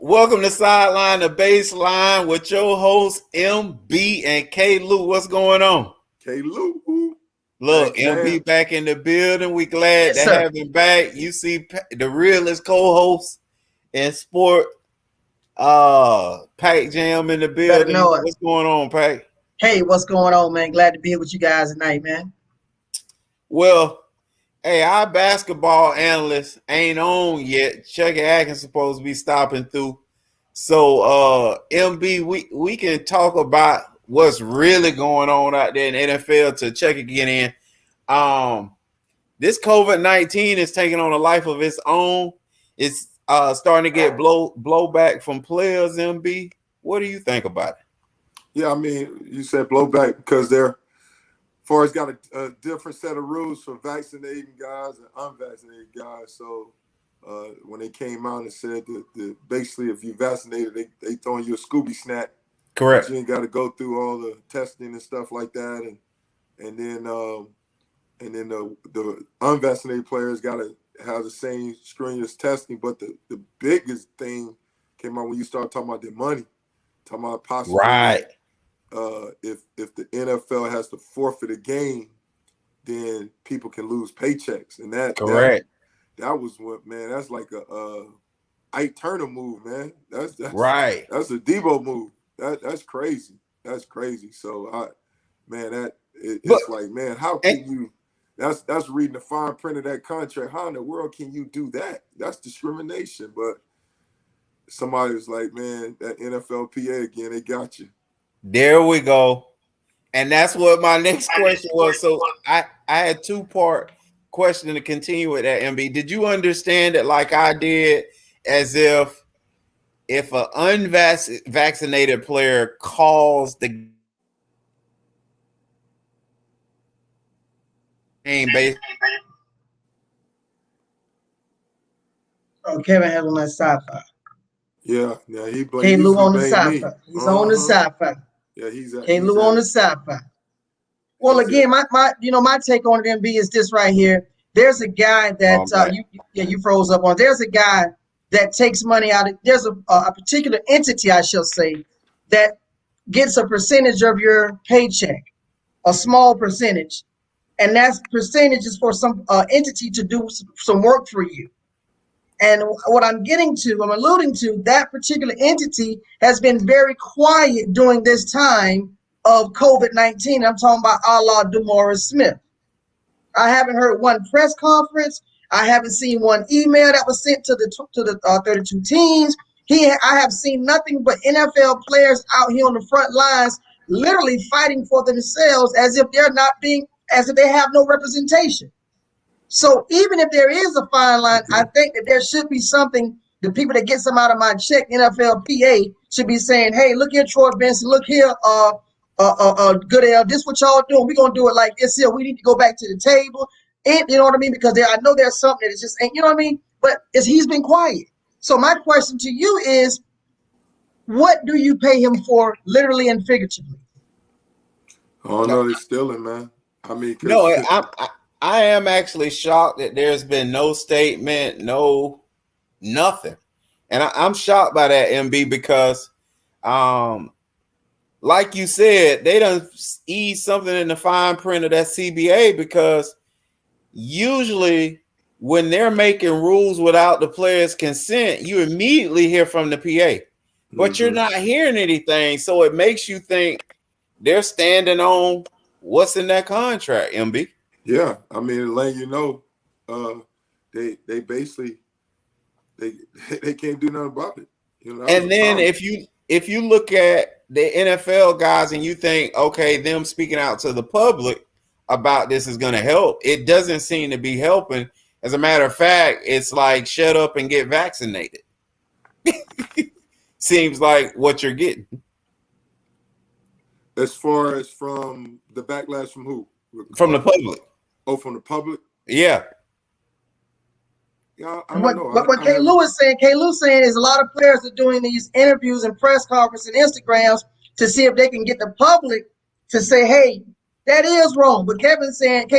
Welcome to Sideline to Baseline with your hosts MB and K Lou. What's going on? K Lou. Look, MB back in the building. We glad to have him back. You see the realest co-host in sport, Pac Jam in the building. What's going on, Pac? Hey, what's going on, man? Glad to be here with you guys tonight, man. Well, hey, our basketball analyst ain't on yet. Chucky Atkins supposed to be stopping through. So MB, we can talk about what's really going on out there in the NFL to Chucky get in. This COVID-19 is taking on a life of its own. It's starting to get blowback from players, MB. What do you think about it? Yeah, I mean, you said blowback because they're far as got a different set of rules for vaccinating guys and unvaccinated guys. So when they came out and said that basically if you vaccinated, they throwing you a Scooby snack. Correct. You ain't got to go through all the testing and stuff like that, and then the unvaccinated players got to have the same strenuous testing. But the biggest thing came out when you start talking about the money, talking about possibly right. If the NFL has to forfeit a game, then people can lose paychecks, and that correct. That was what, man. That's like a Ike Turner move, man. That's right. That's a Debo move. That's crazy. That's crazy. So it's like, man, how can you? That's reading the fine print of that contract. How in the world can you do that? That's discrimination. But somebody was like, man, that NFLPA again, they got you. There we go. And that's what my next question was. So I had two-part question to continue with that, MB. Did you understand it like I did, as if an unvaccinated player calls the game based? Oh, Kevin has on that sci-fi. Yeah, he K Lou on the sci-fi. He's on the sci-fi. Yeah, K Lou on the sci-fi. Well, again, my take on it, MB, is this right here. There's a guy that you froze up on. There's a guy that takes money out of. There's a particular entity, I shall say, that gets a percentage of your paycheck, a small percentage, and that percentage is for some entity to do some work for you. And what I'm alluding to, that particular entity has been very quiet during this time of COVID-19. I'm talking about a la DeMaurice Smith. I haven't heard one press conference. I haven't seen one email that was sent to the 32 teams. I have seen nothing but NFL players out here on the front lines, literally fighting for themselves as if they have no representation. So even if there is a fine line, I think that there should be something. The people that get some out of my check, NFLPA, should be saying, "Hey, look here, Troy Benson. Look here, Goodell. This what y'all doing? We're gonna do it like this here. We need to go back to the table." And you know what I mean? Because I know there's something that is just ain't. You know what I mean? But he's been quiet. So my question to you is, what do you pay him for, literally and figuratively? Oh no, they're stealing, man. I mean, no, I am actually shocked that there's been no statement, nothing. And I'm shocked by that, MB, because like you said, they done ease something in the fine print of that CBA, because usually when they're making rules without the player's consent, you immediately hear from the PA. But you're not hearing anything, so it makes you think they're standing on what's in that contract, MB. Yeah, I mean, letting you know, they basically they can't do nothing about it. You know. And then if you look at the NFL guys and you think, okay, them speaking out to the public about this is going to help, it doesn't seem to be helping. As a matter of fact, it's like shut up and get vaccinated. Seems like what you're getting. As far as from the backlash from who? From the public. Oh, from the public? Yeah. Yeah, I don't know. What K. Lou is saying is a lot of players are doing these interviews and press conferences and Instagrams to see if they can get the public to say, hey, that is wrong. But K.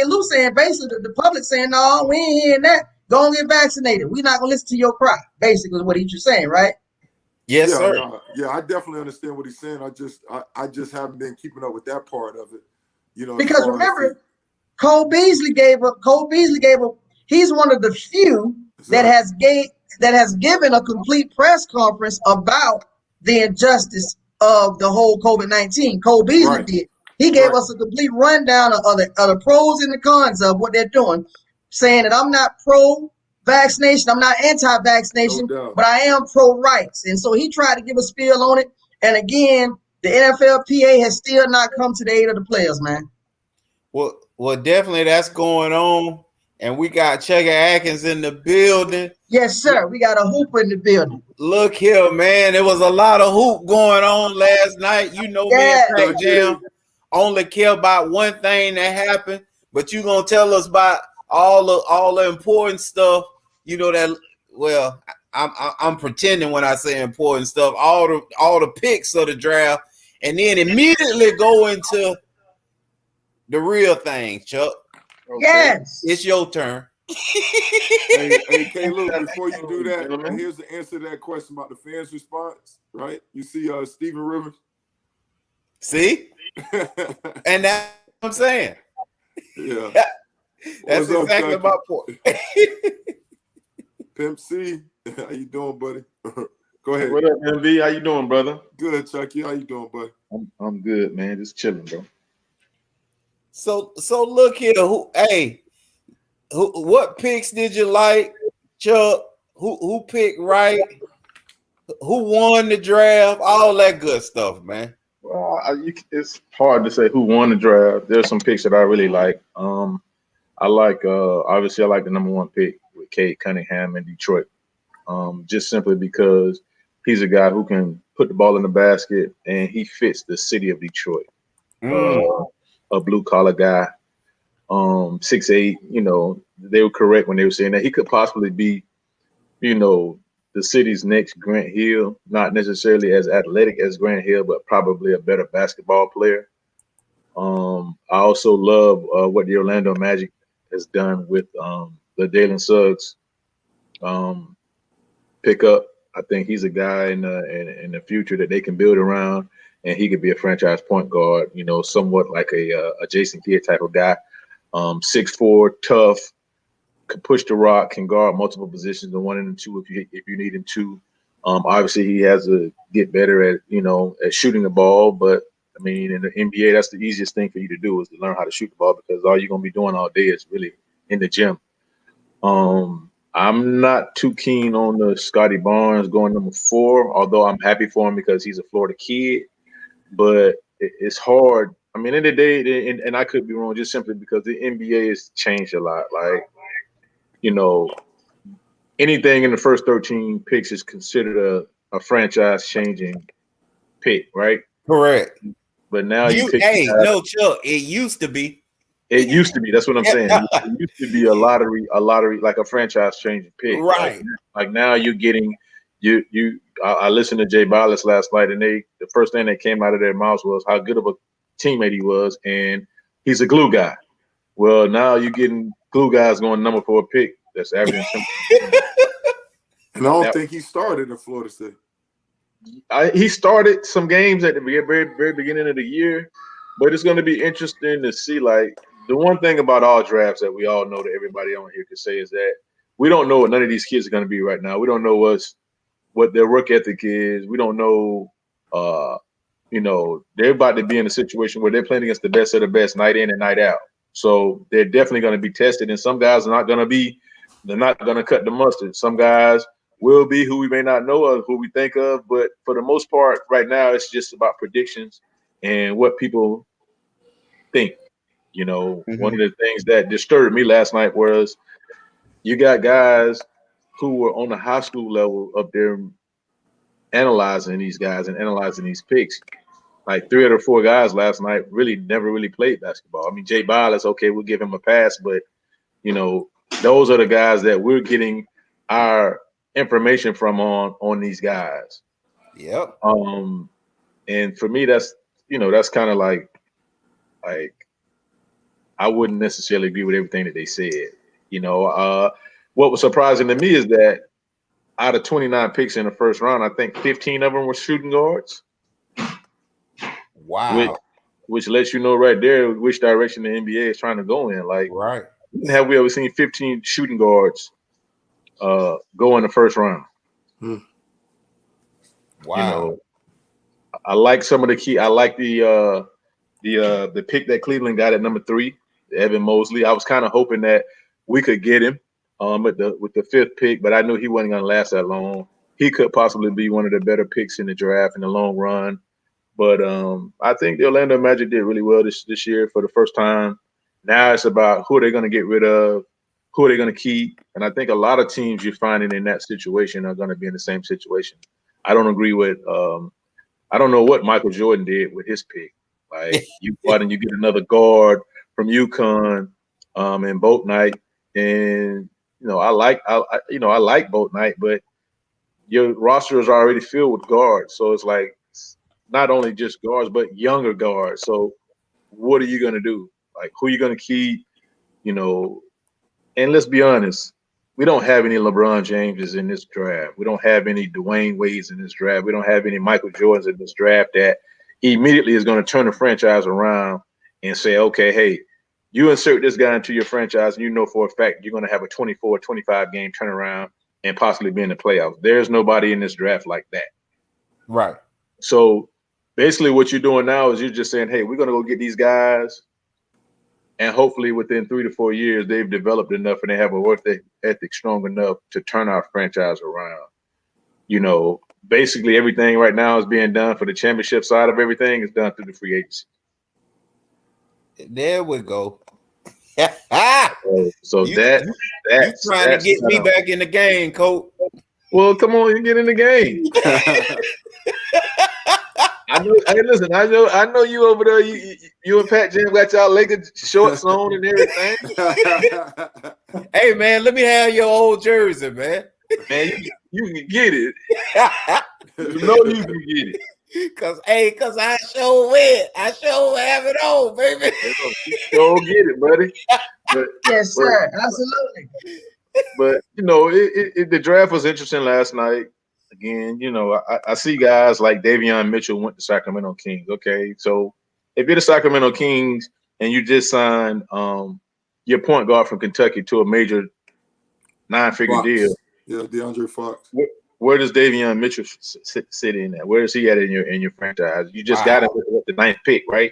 Lou saying basically the public saying, no, we ain't hearing that. Go and get vaccinated. We're not gonna listen to your cry. Basically is what he's just saying, right? Yes, Yeah, sir. no, yeah, I definitely understand what he's saying. I just haven't been keeping up with that part of it. You know, as Because far as remember, Cole Beasley gave up. Cole Beasley gave up. He's one of the few that has given a complete press conference about the injustice of the whole COVID-19. Cole Beasley right, did. He gave us a complete rundown of the pros and the cons of what they're doing, saying that I'm not pro-vaccination, I'm not no anti-vaccination, doubt. but I am pro-rights. And so he tried to give a spiel on it. And again, the NFLPA has still not come to the aid of the players, man. Well, definitely that's going on. And we got Chucky Atkins in the building. Yes, sir. We got a hooper in the building. Look here, man. There was a lot of hoop going on last night. You know, me and Pac Jam only care about one thing that happened, but you gonna tell us about all the important stuff. You know that. Well, I'm pretending when I say important stuff. All the picks of the draft, and then immediately go into the real thing, Chuck. Okay. Yes, it's your turn. Hey, K-Luke, before you do that, here's the answer to that question about the fans' response, right? You see Steven Rivers? See? And that's what I'm saying. Yeah. That's exactly my point. Pimp C, how you doing, buddy? Go ahead. What up, MV? How you doing, brother? Good, Chucky. How you doing, buddy? I'm good, man. Just chilling, bro. So look here. What picks did you like, Chuck? Who picked right? Who won the draft? All that good stuff, man. Well, it's hard to say who won the draft. There's some picks that I really like. I like obviously I like the #1 pick with Cade Cunningham in Detroit. Just simply because he's a guy who can put the ball in the basket and he fits the city of Detroit. A blue collar guy, 6'8". You know, they were correct when they were saying that he could possibly be, you know, the city's next Grant Hill. Not necessarily as athletic as Grant Hill, but probably a better basketball player. I also love what the Orlando Magic has done with the Jalen Suggs pickup. I think he's a guy in the future that they can build around, and he could be a franchise point guard. You know, somewhat like a Jason Kidd type of guy. 6'4", tough, can push the rock, can guard multiple positions, the 1 and the 2 if you need him to. Obviously, he has to get better at at shooting the ball, but I mean, in the NBA, that's the easiest thing for you to do is to learn how to shoot the ball because all you're gonna be doing all day is really in the gym. I'm not too keen on the Scotty Barnes going #4, although I'm happy for him because he's a Florida kid. But it's hard. I mean, in the day, and I could be wrong, just simply because the NBA has changed a lot. Like, anything in the first 13 picks is considered a franchise-changing pick, right? Correct. But now Chuck, it used to be. It used to be. That's what I'm saying. It used to be a lottery, like a franchise-changing pick. Right. Like now you're getting I listened to Jay Bilas last night, and the first thing that came out of their mouths was how good of a teammate he was, and he's a glue guy. Well, now you're getting glue guys going #4 pick. That's averaging. And I don't think he started in Florida State. He started some games at the very, very beginning of the year, but it's going to be interesting to see. Like, the one thing about all drafts that we all know that everybody on here could say is that we don't know what none of these kids are going to be right now. We don't know what their work ethic is. We don't know, they're about to be in a situation where they're playing against the best of the best night in and night out. So they're definitely going to be tested, and some guys are not going to be. They're not going to cut the mustard. Some guys will be who we may not know of, who we think of, but for the most part, right now, it's just about predictions and what people think. One of the things that disturbed me last night was you got guys who were on the high school level up there analyzing these guys and analyzing these picks. Like 3 or 4 guys last night never really played basketball. I mean, Jay Bilas, okay, we'll give him a pass, but those are the guys that we're getting our information from on these guys. Yep. And for me, that's kind of like I wouldn't necessarily agree with everything that they said. What was surprising to me is that out of 29 picks in the first round, I think 15 of them were shooting guards. Wow. Which lets you know right there which direction the NBA is trying to go in. Like, right. Have we ever seen 15 shooting guards go in the first round? Wow. You know, I like some of the key. I like the pick that Cleveland got at number 3, Evan Mosley. I was kind of hoping that we could get him with the 5th pick, but I knew he wasn't going to last that long. He could possibly be one of the better picks in the draft in the long run. But I think the Orlando Magic did really well this year for the first time. Now it's about who are they going to get rid of, who are they going to keep. And I think a lot of teams you're finding in that situation are going to be in the same situation. I don't agree with I don't know what Michael Jordan did with his pick. Like, you go out and you get another guard from UConn and Boat Knight. And, you know, I like Boat Knight, but your roster is already filled with guards. So it's like, not only just guards, but younger guards. So what are you going to do? Like, who are you going to keep? You know, and let's be honest, we don't have any LeBron Jameses in this draft. We don't have any Dwayne Wades in this draft. We don't have any Michael Jordans in this draft that immediately is going to turn the franchise around and say, okay, hey, you insert this guy into your franchise and you know for a fact you're going to have a 24, 25 game turnaround and possibly be in the playoffs. There's nobody in this draft like that. Right. So basically what you're doing now is you're just saying, hey, we're going to go get these guys, and hopefully within 3 to 4 years, they've developed enough and they have a work ethic strong enough to turn our franchise around. You know, basically everything right now is being done for the championship side of everything is done through the free agency. There we go. So you that's trying to get me back in the game, Coach. Well, come on, you get in the game. I know you over there. You and Pat Jam got y'all Lakers shorts on and everything. Hey man, let me have your old jersey, man. Man, you can get it. You know you can get it. Cause I sure will. I sure have it on, baby. Go get it, buddy. But, yes, sir. Absolutely. But you know, the draft was interesting last night. Again, you know, I see guys like Davion Mitchell went to Sacramento Kings. Okay, so if you're the Sacramento Kings and you just signed your point guard from Kentucky to a major 9-figure deal, yeah, DeAndre Fox. Where does Davion Mitchell sit in that? Where is he at in your franchise? You just got him with the 9th pick, right?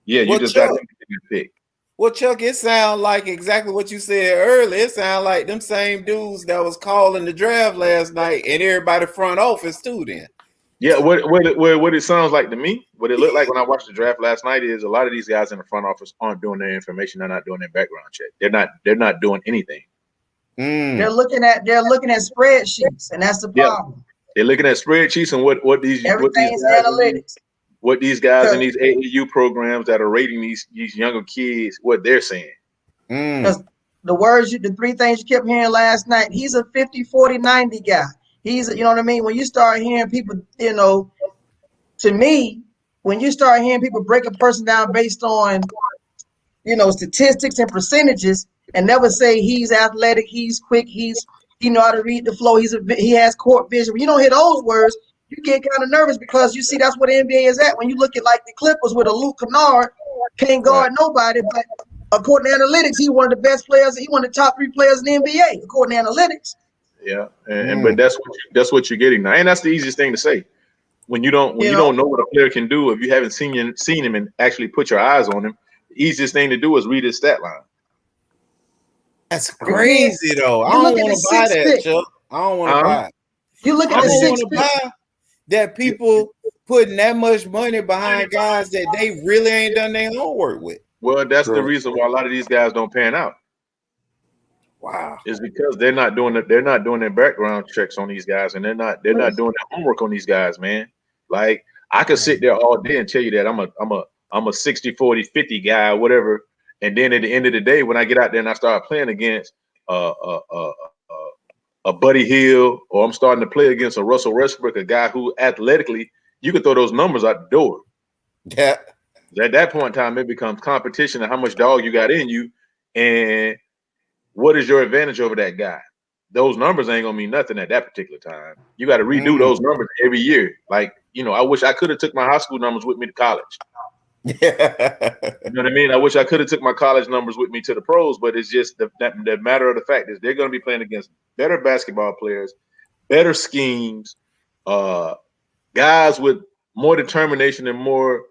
Yeah, you just got him with the 9th pick. Well, Chuck, it sounds like exactly what you said earlier. It sounds like them same dudes that was calling the draft last night and everybody front office too then. Yeah, what it sounds like to me, what it looked like when I watched the draft last night is a lot of these guys in the front office aren't doing their information. They're not doing their background check. They're not doing anything. They're looking at spreadsheets, and that's the problem. Yeah. They're looking at spreadsheets and what these analytics. What these guys in these AAU programs that are rating these younger kids, what they're saying. Because the 3 things you kept hearing last night, he's a 50, 40, 90 guy. He's, you know what I mean? When you start hearing people, you know, to me, when you start hearing people break a person down based on, you know, statistics and percentages and never say he's athletic, he's quick, he know how to read the flow, he has court vision. When you don't hear those words, you get kind of nervous because you see that's what the NBA is at. When you look at like the Clippers with a Luke Kennard, can't guard nobody, but according to analytics, he's one of the best players. He's one of the top 3 players in the NBA, according to analytics. Yeah, but that's what you're getting now, and that's the easiest thing to say. When you don't know what a player can do, if you haven't seen him and actually put your eyes on him, the easiest thing to do is read his stat line. That's crazy though. I don't want to buy that, Chuck. I don't want to buy it. You look at the 6 pick. That people putting that much money behind guys that they really ain't done their homework with. Well, that's the reason why a lot of these guys don't pan out. Wow. It's because they're not doing their background checks on these guys, and they're not doing their homework on these guys, man. Like, I could sit there all day and tell you that I'm a 60, 40, 50 guy, whatever. And then at the end of the day, when I get out there and I start playing against a Buddy Hield, or I'm starting to play against a Russell Westbrook, a guy who athletically, you can throw those numbers out the door. Yeah. At that point in time, it becomes competition and how much dog you got in you, and what is your advantage over that guy. those numbers ain't gonna mean nothing at that particular time. You got to redo those numbers every year. Like, I wish I could have took my high school numbers with me to college. Yeah. You know what I mean? I wish I could have took my college numbers with me to the pros, but it's just the matter of the fact is they're going to be playing against better basketball players, better schemes, guys with more determination and more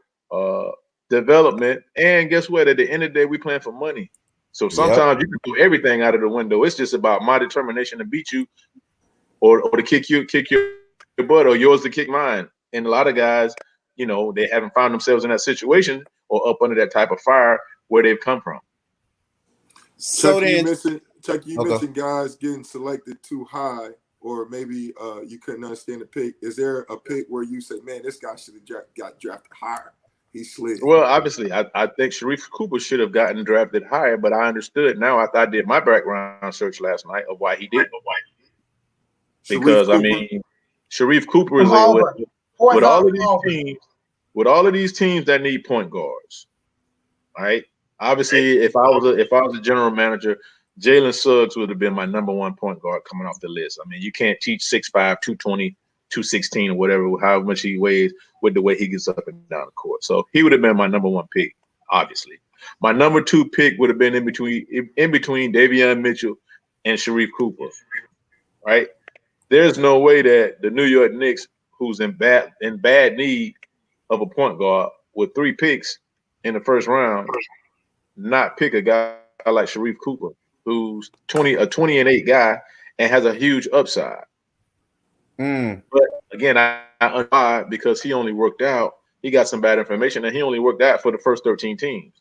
development. And guess what? At the end of the day, we playing for money. So sometimes you can do everything out of the window. It's just about my determination to beat you, or to kick your butt, or yours to kick mine. And a lot of guys, they haven't found themselves in that situation or up under that type of fire where they've come from. So Chuck, you mentioned guys getting selected too high, or maybe you couldn't understand the pick. Is there a pick where you say, man, this guy should have got drafted higher? He slid. Well, obviously, I think Sharife Cooper should have gotten drafted higher, but I understood now after I did my background search last night of why he didn't. Because Sharife Cooper is with all of these teams that need point guards, right? Obviously, if I was a general manager, Jalen Suggs would have been my number one point guard coming off the list. I mean, you can't teach 6'5", 220, 216 or whatever, however much he weighs, with the way he gets up and down the court. So he would have been my number one pick, obviously. My number two pick would have been in between Davion Mitchell and Sharife Cooper, right? There's no way that the New York Knicks, who's in bad need of a point guard with 3 picks in the first round, not pick a guy like Sharife Cooper, who's a 20-8 guy and has a huge upside. But again, I because he only worked out. He got some bad information, and he only worked out for the first 13 teams.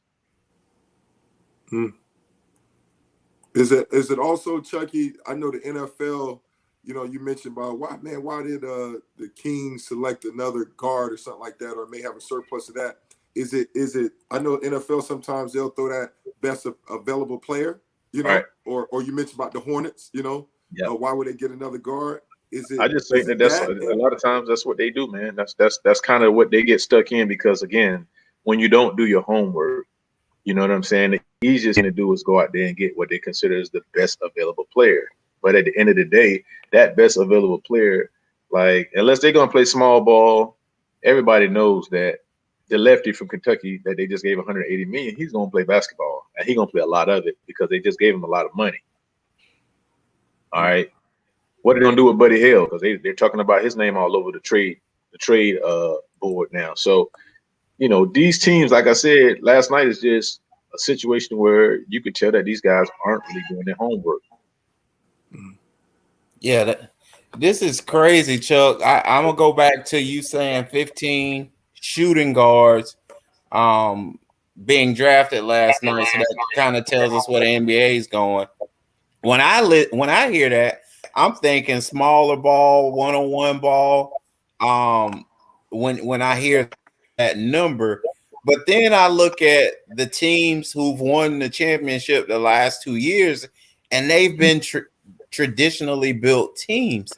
Is it also, Chucky? I know the NFL. You mentioned about why did the Kings select another guard or something like that, or may have a surplus of that? Is it? I know NFL sometimes they'll throw that best available player, right. or you mentioned about the Hornets, why would they get another guard? I just think that's a lot of times that's what they do, man. That's kind of what they get stuck in, because again, when you don't do your homework, you know what I'm saying? The easiest thing to do is go out there and get what they consider is the best available player. But at the end of the day, that best available player, like, unless they're gonna play small ball, everybody knows that the lefty from Kentucky that they just gave $180 million, he's gonna play basketball, and he's gonna play a lot of it because they just gave him a lot of money. All right. What are they gonna do with Buddy Hield? Because they're talking about his name all over the trade board now. So, these teams, like I said last night, is just a situation where you could tell that these guys aren't really doing their homework. Yeah, this is crazy, Chuck. I'm gonna go back to you saying 15 shooting guards being drafted last night, so that kind of tells us where the NBA is going. When I hear that, I'm thinking smaller ball, one-on-one ball. When I hear that number, but then I look at the teams who've won the championship the last 2 years, and they've been traditionally built teams.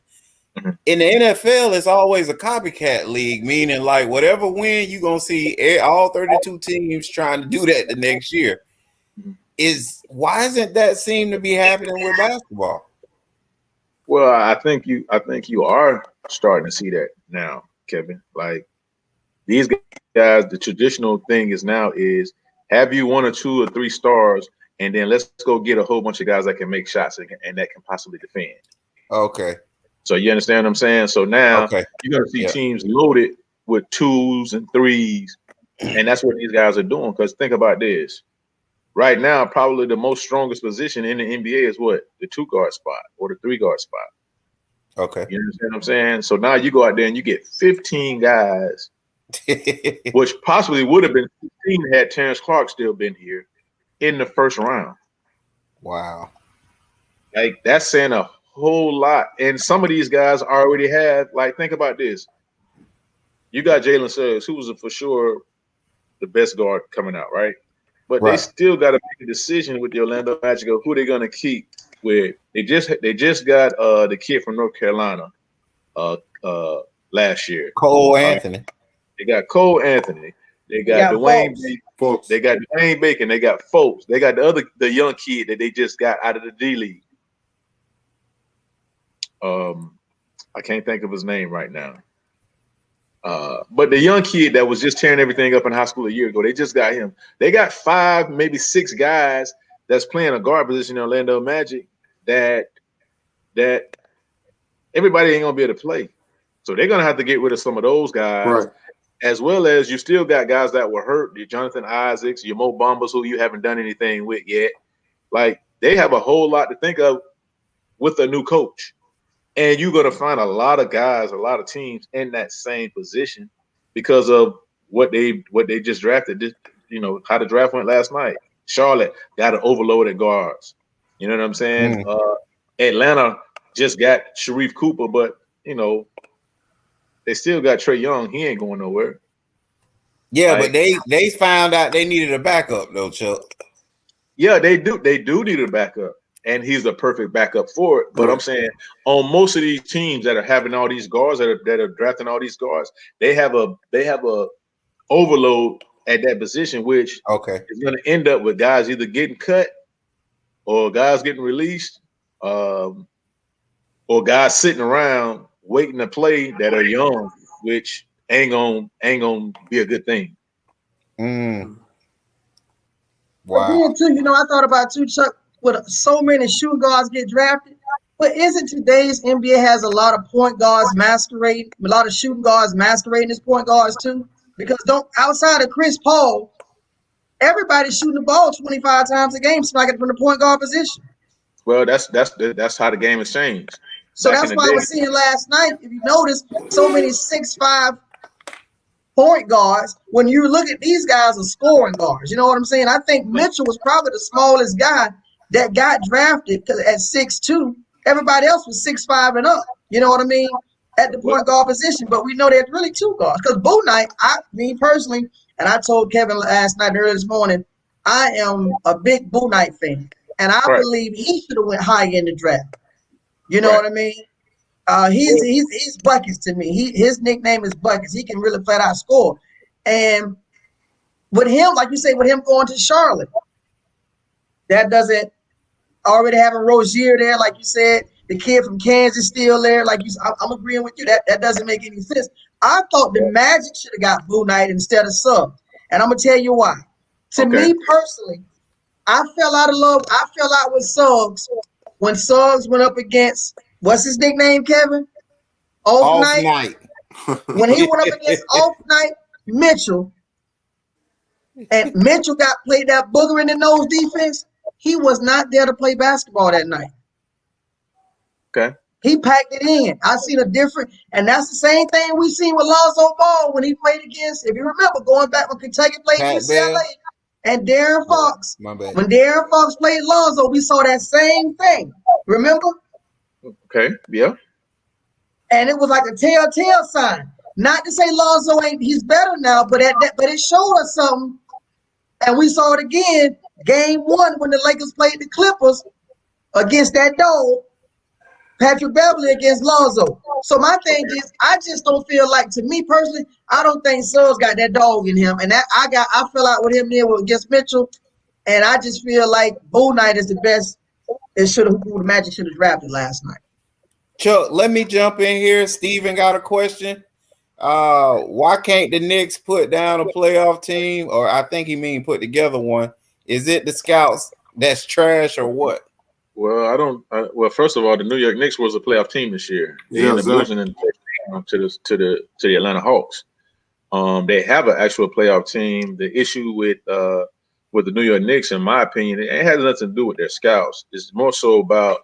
In the NFL, it's always a copycat league, meaning like whatever win, you're gonna see all 32 teams trying to do that the next year. Why isn't that seem to be happening with basketball? Well, I think you are starting to see that now, Kevin. Like, these guys, the traditional thing is have you 1 or 2 or 3 stars, and then let's go get a whole bunch of guys that can make shots and that can possibly defend. Okay. So you understand what I'm saying? So now you're going to see teams loaded with 2s and 3s, and that's what these guys are doing. Because think about this. Right now, probably the most strongest position in the NBA is what? The 2-guard spot or the 3-guard spot. Okay. You understand what I'm saying? So now you go out there and you get 15 guys, which possibly would have been 15 had Terrence Clark still been here in the first round. Wow. Like, that's saying a whole lot. And some of these guys already have, like, think about this. You got Jalen Suggs, who was for sure the best guard coming out, right? But they still got to make a decision with the Orlando Magic of who they're going to keep with. They just got the kid from North Carolina last year. Cole Anthony. They got Cole Anthony. They got Dwayne Bacon. They got Dwayne Bacon. They got Folks. They got the young kid that they just got out of the D League. I can't think of his name right now. But the young kid that was just tearing everything up in high school a year ago, they just got him. They got 5, maybe 6 guys that's playing a guard position in Orlando Magic that everybody ain't gonna be able to play. So they're gonna have to get rid of some of those guys, Right. as well as you still got guys that were hurt, your Jonathan Isaacs, your Mo Bambas, who you haven't done anything with yet. Like, they have a whole lot to think of with a new coach. And you're gonna find a lot of guys, a lot of teams in that same position because of what they just drafted. Just, how the draft went last night. Charlotte got an overload at guards. You know what I'm saying? Atlanta just got Sharif Cooper, but they still got Trae Young. He ain't going nowhere. Yeah, but they found out they needed a backup though, Chuck. Yeah, they do. They do need a backup, and he's a perfect backup for it. But Right. I'm saying on most of these teams that are having all these guards, that are drafting all these guards, they have a overload at that position, which is going to end up with guys either getting cut or guys getting released, or guys sitting around waiting to play that are young, which ain't gonna be a good thing. Wow. But then too, I thought about too, Chuck, with so many shooting guards get drafted. But isn't today's NBA has a lot of point guards masquerading, a lot of shooting guards masquerading as point guards too? Because outside of Chris Paul, everybody's shooting the ball 25 times a game, striking from the point guard position. Well, that's how the game has changed. So that's why I was seeing last night, if you notice, so many 6'5" point guards. When you look at these guys are scoring guards. You know what I'm saying? I think Mitchell was probably the smallest guy that got drafted because at 6'2", everybody else was 6'5" and up. You know what I mean? At the point guard position. But we know there's really 2 guards. Because Bouknight, me personally, and I told Kevin last night early this morning, I am a big Bouknight fan. And I believe he should have went higher in the draft. You know what I mean? He's buckets to me. His nickname is buckets. He can really flat out score. And with him, like you say, with him going to Charlotte, that doesn't already having Rozier there, like you said, the kid from Kansas still there. Like I'm agreeing with you. That doesn't make any sense. I thought the Magic should have got Bouknight instead of Suggs. And I'm gonna tell you why. To me personally, I fell out of love. I fell out with Suggs when Suggs went up against, what's his nickname, Kevin? Off Night. When he went up against Off Night Mitchell, and Mitchell played that booger in the nose defense, he was not there to play basketball that night. Okay. He packed it in. I seen a different, and that's the same thing we seen with Lonzo Ball when he played against, if you remember, going back when Kentucky played UCLA. And De'Aaron Fox. My bad. When De'Aaron Fox played Lonzo, we saw that same thing. Remember? Okay. Yeah. And it was like a telltale sign. Not to say Lonzo he's better now, but it showed us something. And we saw it again, game 1 when the Lakers played the Clippers against that dog, Patrick Beverly against Lonzo. So my thing is, I just don't feel like, to me personally, I don't think Suggs got that dog in him. And I fell out with him there against Mitchell. And I just feel like Bouknight is the best. Who the Magic should have drafted last night. Chuck, let me jump in here. Steven got a question. Why can't the Knicks put down a playoff team? Or I think he mean put together one. Is it the scouts that's trash or what? Well, well, first of all, the New York Knicks was a playoff team this year. They ended up losing to the Atlanta Hawks. They have an actual playoff team. The issue with the New York Knicks, in my opinion, it has nothing to do with their scouts. It's more so about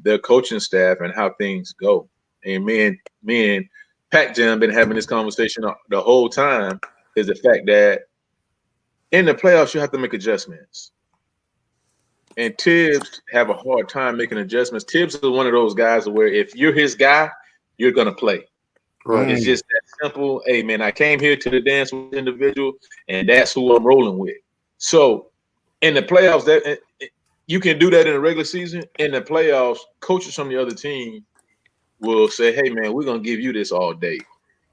their coaching staff and how things go. And me and Pac Jam been having this conversation the whole time. Is the fact that in the playoffs you have to make adjustments. And Tibbs have a hard time making adjustments. Tibbs is one of those guys where if you're his guy, you're gonna play. Right. It's just that simple. Hey man, I came here to the dance with the individual, and that's who I'm rolling with. So in the playoffs, that you can do that in the regular season. In the playoffs, coaches from the other team will say, "Hey man, we're gonna give you this all day,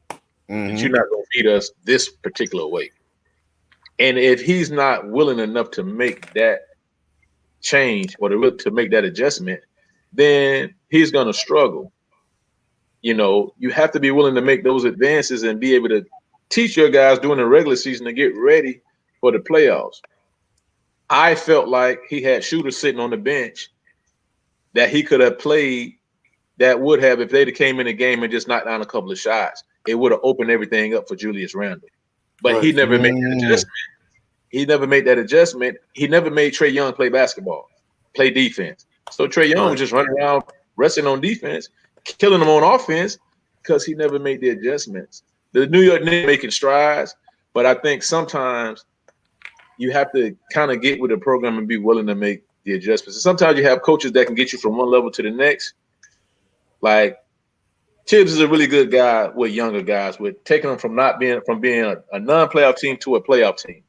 but you're not gonna beat us this particular way." And if he's not willing enough to make that change or to make that adjustment, then he's going to struggle. You know, you have to be willing to make those advances and be able to teach your guys during the regular season to get ready for the playoffs. I felt like he had shooters sitting on the bench that he could have played that would have, if they'd have came in the game and just knocked down a couple of shots, it would have opened everything up for Julius Randle. But he never made that adjustment. He never made that adjustment. He never made Trae Young play basketball, play defense. So Trae Young was just running around, resting on defense, killing them on offense because he never made the adjustments. The New York Knicks making strides, but I think sometimes you have to kind of get with the program and be willing to make the adjustments. And sometimes you have coaches that can get you from one level to the next. Like Tibbs is a really good guy with younger guys, with taking them from being a non-playoff team to a playoff team.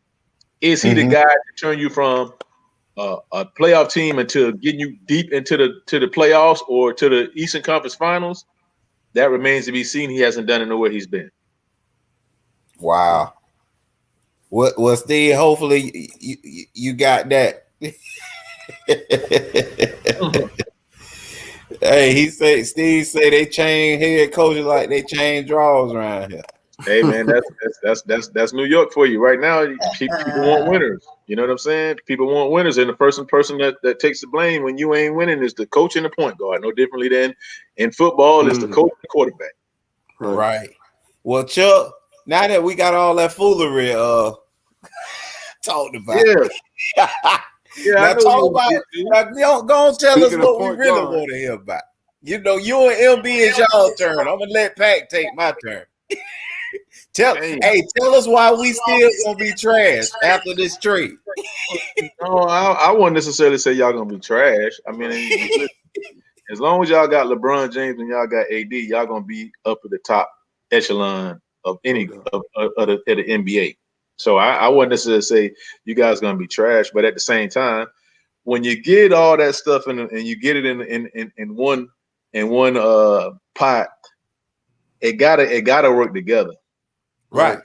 Is he the guy to turn you from a playoff team into getting you deep into the playoffs or to the Eastern Conference Finals? That remains to be seen. He hasn't done it nowhere he's been. Wow. Well, Steve, hopefully you got that. Hey, Steve say they change head coaches like they change draws around here. Hey man, that's New York for you right now. People want winners. You know what I'm saying? People want winners, and the person that takes the blame when you ain't winning is the coach and the point guard. No differently than in football, it's the coach and the quarterback. Right. Well, Chuck, now that we got all that foolery talked about, now talk about it. Now, go and tell us what we really want to hear about. You know, you and MB is y'all turn. I'm gonna let Pac take my turn. Tell us why we still gonna be trash after this trade. No, I wouldn't necessarily say y'all gonna be trash. I mean, as long as y'all got LeBron James and y'all got AD, y'all gonna be up at the top echelon of any of the NBA. So I wouldn't necessarily say you guys gonna be trash, but at the same time, when you get all that stuff and you get it in one pot, it gotta work together. Right.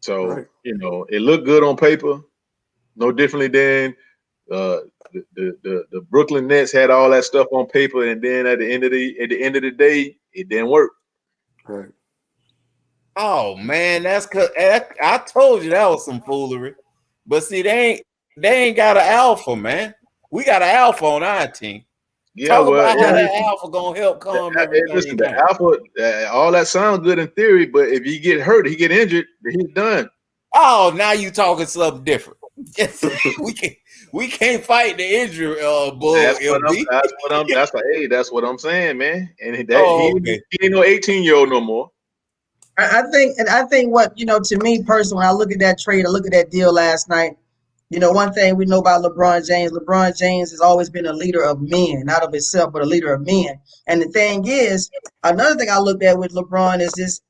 So you know, it looked good on paper, no differently than the Brooklyn Nets had all that stuff on paper, and then at the end of the day, it didn't work. Right. Oh man, that's cause I told you that was some foolery. But see, they ain't got an alpha, man. We got an alpha on our team. Yeah, Talk about how that alpha gonna help calm everything. Listen, the alpha, all that sounds good in theory, but if he get hurt, he get injured, he's done. Oh, now you talking something different. we can't fight the injury bug. That's what I'm saying, man. And he ain't no 18-year-old no more. I think what, to me personally, when I look at that trade, I look at that deal last night, one thing we know about LeBron James has always been a leader of men, not of himself, but a leader of men. And the thing is, another thing I looked at with LeBron is this,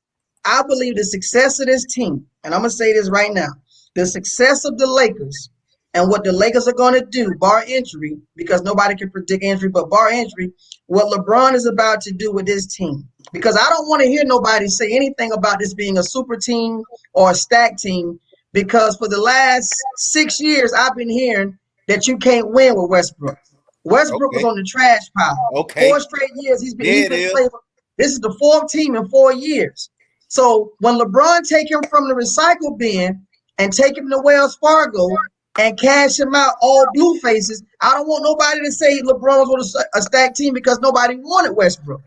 I believe the success of this team, and I'm going to say this right now, the success of the Lakers and what the Lakers are going to do, bar injury, because nobody can predict injury, but bar injury, what LeBron is about to do with this team. Because I don't want to hear nobody say anything about this being a super team or a stack team, because for the last 6 years, I've been hearing that you can't win with Westbrook. Westbrook was on the trash pile. 4 straight years he's been playing. This is the 4th team in 4 years. So when LeBron take him from the recycle bin and take him to Wells Fargo and cash him out all blue faces, I don't want nobody to say LeBron was on a stack team because nobody wanted Westbrook.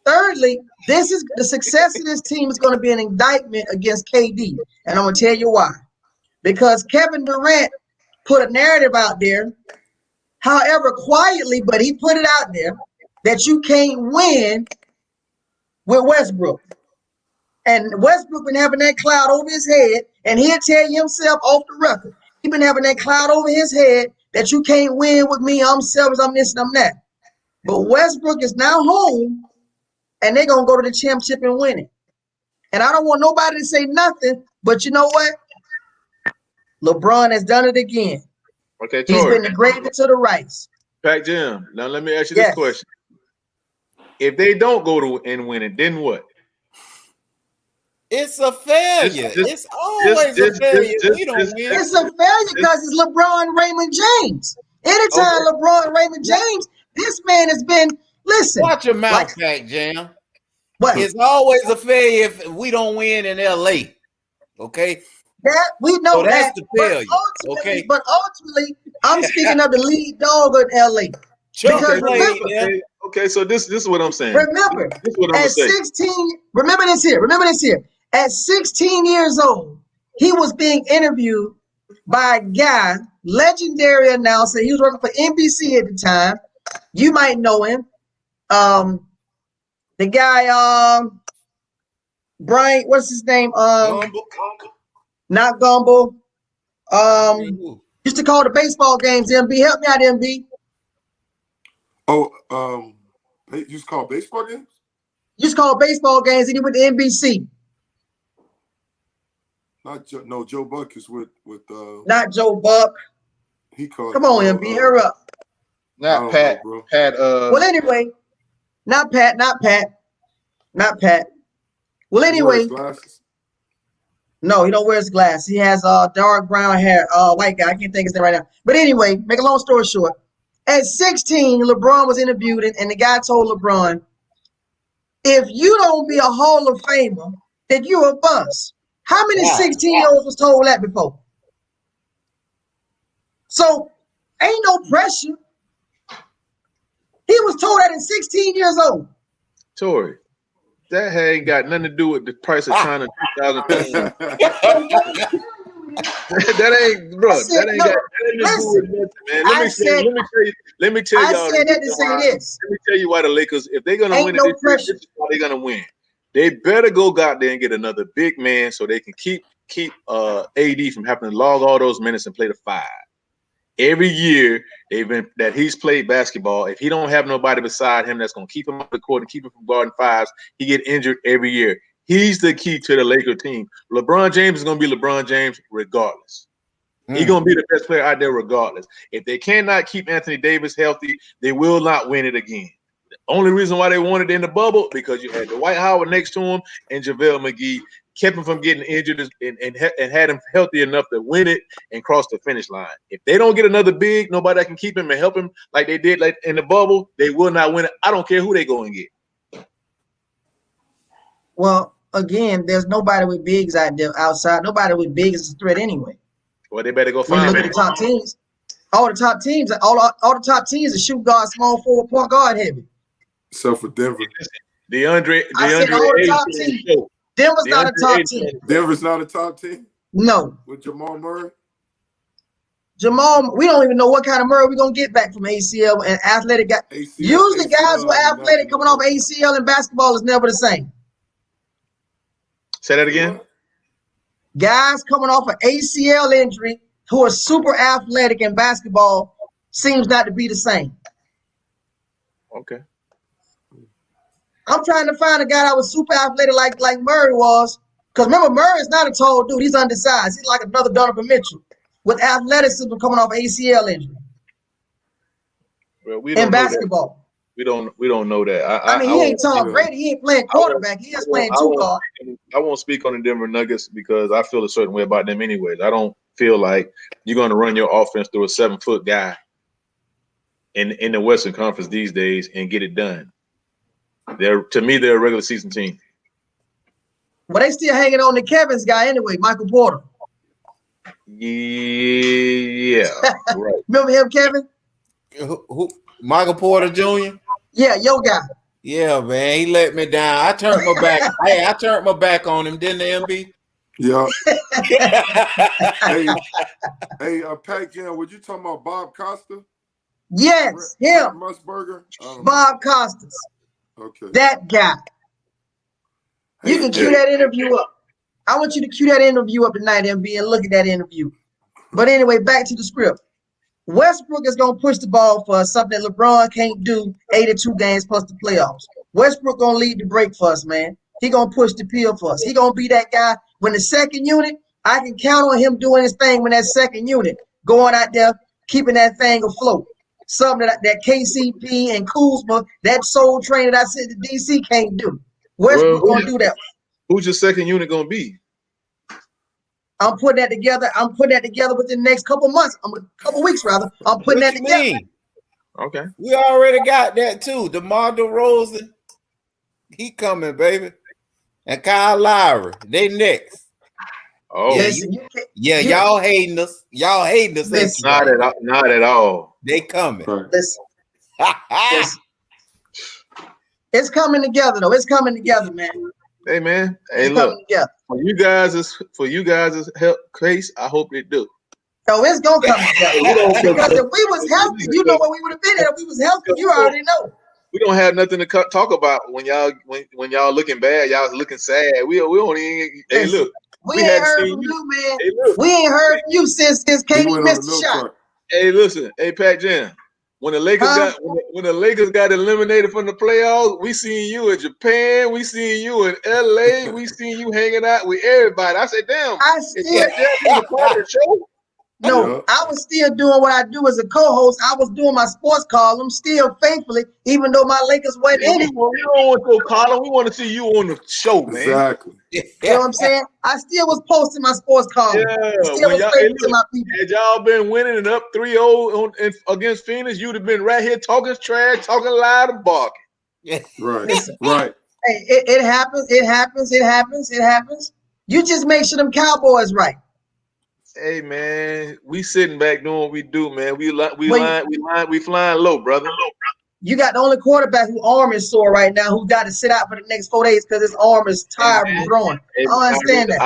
Thirdly, this is the success of this team is going to be an indictment against KD. And I'm going to tell you why. Because Kevin Durant put a narrative out there, however quietly, but he put it out there, that you can't win with Westbrook. And Westbrook been having that cloud over his head, and he'll tell you himself off the record. He's been having that cloud over his head that you can't win with me, I'm selfish, I'm this and I'm that. But Westbrook is now home, and they're going to go to the championship and win it. And I don't want nobody to say nothing, but you know what? LeBron has done it again. Okay, he's been the gravy to the rice. Pac Jim, now let me ask you this question. If they don't go to and win it, then what? It's a failure. It's always a failure. We don't win. It's a failure because it's LeBron Raymond James. Anytime LeBron, Raymond James, this man has been. Listen, watch your mouth, Pac Jam. What? It's always a failure if we don't win in LA. Okay. That we know so that's that. the failure. Okay. But ultimately, I'm speaking of the lead dog in LA. Because remember, okay, so this is what I'm saying. Remember, this is what I'm at 16, remember this here. At 16 years old, he was being interviewed by a guy, legendary announcer. He was working for NBC at the time. You might know him. The guy, Brian, what's his name? Not Gumble. Used to call the baseball games. MB, help me out, MB. Oh, you used to call baseball games? Used to call baseball games, and he went to NBC. Joe Buck is with Not Joe Buck. He called. Come on, MB, hurry up. Not Pat. Know, Pat. Well, anyway, not Pat. Well, anyway. No, he don't wear his glasses. He has dark brown hair. White guy. I can't think his name right now. But anyway, make a long story short. At 16, LeBron was interviewed, and the guy told LeBron, if you don't be a Hall of Famer, then you're a bust. How many 16-year-olds was told that before? So, ain't no pressure. He was told that at 16 years old. Tory, that ain't got nothing to do with the price of China 2015. That ain't, bro. That ain't got nothing to do with nothing, man. Let me tell y'all. I said that to say this. Let me tell you why the Lakers, if they're gonna win it, this is why they're gonna win. They better go out there and get another big man so they can keep AD from having to log all those minutes and play the 5. Every year that he's played basketball, if he don't have nobody beside him that's gonna keep him on the court and keep him from guarding 5s, he get injured every year. He's the key to the Laker team. LeBron James is going to be LeBron James regardless. He's going to be the best player out there regardless. If they cannot keep Anthony Davis healthy, they will not win it again. The only reason why they won it in the bubble, because you had Dwight Howard next to him and JaVale McGee, kept him from getting injured and had him healthy enough to win it and cross the finish line. If they don't get another big, nobody that can keep him and help him like they did like in the bubble, they will not win it. I don't care who they go and get. Well, again, there's nobody with bigs out there outside. Nobody with bigs is a threat anyway. Well, they better go when find you look at the top teams. All the top teams are shoot guard, small forward, point guard heavy. Except for Denver. DeAndre Denver's not a top team. Denver's not a top team? No. With Jamal Murray? We don't even know what kind of Murray we're going to get back from ACL and athletic guys. Usually guys who are athletic coming off ACL in basketball is never the same. Say that again. Guys coming off an ACL injury who are super athletic in basketball seems not to be the same. Okay. I'm trying to find a guy that was super athletic like Murray was. Because remember, Murray's not a tall dude. He's undersized. He's like another Donovan Mitchell with athleticism coming off ACL injury. Well, we don't in basketball. We don't know that. I mean, he ain't Tom Brady. He ain't playing quarterback. He is playing two guard. I won't speak on the Denver Nuggets because I feel a certain way about them anyways. I don't feel like you're going to run your offense through a 7-foot guy in the Western Conference these days and get it done. To me, they're a regular season team. Well, they still hanging on to Kevin's guy anyway, Michael Porter. Yeah, right. Remember him, Kevin? Who? Michael Porter Jr.? Yeah, your guy. Yeah, man, he let me down. I turned my back. Hey, I turned my back on him, didn't I, MB? Yeah. hey, Pac Jam, were you talking about Bob Costa? Yes, him. Musburger? Bob Costas. Okay. That guy. You can cue that interview up. I want you to cue that interview up tonight, MB, and look at that interview. But anyway, back to the script. Westbrook is going to push the ball for us, something that LeBron can't do 82 games plus the playoffs. Westbrook going to lead the break for us, man. He going to push the pill for us. He going to be that guy. When the second unit, I can count on him doing his thing when that second unit, going out there, keeping that thing afloat. Something that KCP and Kuzma, that soul train that I said the DC can't do. Westbrook going to do that. Who's your second unit going to be? I'm putting that together. I'm putting that together within the next couple months. A couple weeks rather. I'm putting What that you together. mean? Okay. We already got that too. DeMar DeRozan, he coming, baby. And Kyle Lowry, they next. Oh, Listen, y'all hating us. Y'all hating us. Listen. not at all. They coming. Right. Listen, it's coming together though. It's coming together, man. Hey man, hey It's look. coming together. For you guys' help case, I hope they do. So it's gonna come together. Because if we was healthy, you know where we would have been at. If we was healthy, you already know. We don't have nothing to talk about when y'all looking bad. Y'all looking sad. We don't even. Hey, Listen, look. We ain't heard from you, man. Hey, look. We ain't heard from you since He KD went on missed the the milk shot. cart. Hey, listen. Hey, Pat Jam. When the Lakers when the Lakers got eliminated from the playoffs, we seen you in Japan. We seen you in LA. We seen you hanging out with everybody. I said, damn. I Is still Pat Jam even part of the show? no. Yeah. I was still doing what I do as a co-host. I was doing my sports column still faithfully, even though my Lakers wasn't in it. We don't want to call him. We want to see you on the show, man. Exactly. You know what I'm saying? I still was posting my sports column. Yeah, Still when was y'all, faithful to my people. had y'all been winning and up 3-0 against Phoenix, you'd have been right here talking trash, talking loud and barking. Right. Listen. Right. Hey, it happens. It happens. It happens. It happens. You just make sure them Cowboys right. Hey man, we sitting back doing what we do, man. We flying low, brother. You got the only quarterback whose arm is sore right now, who got to sit out for the next 4 days because his arm is tired from throwing. Hey, I understand that.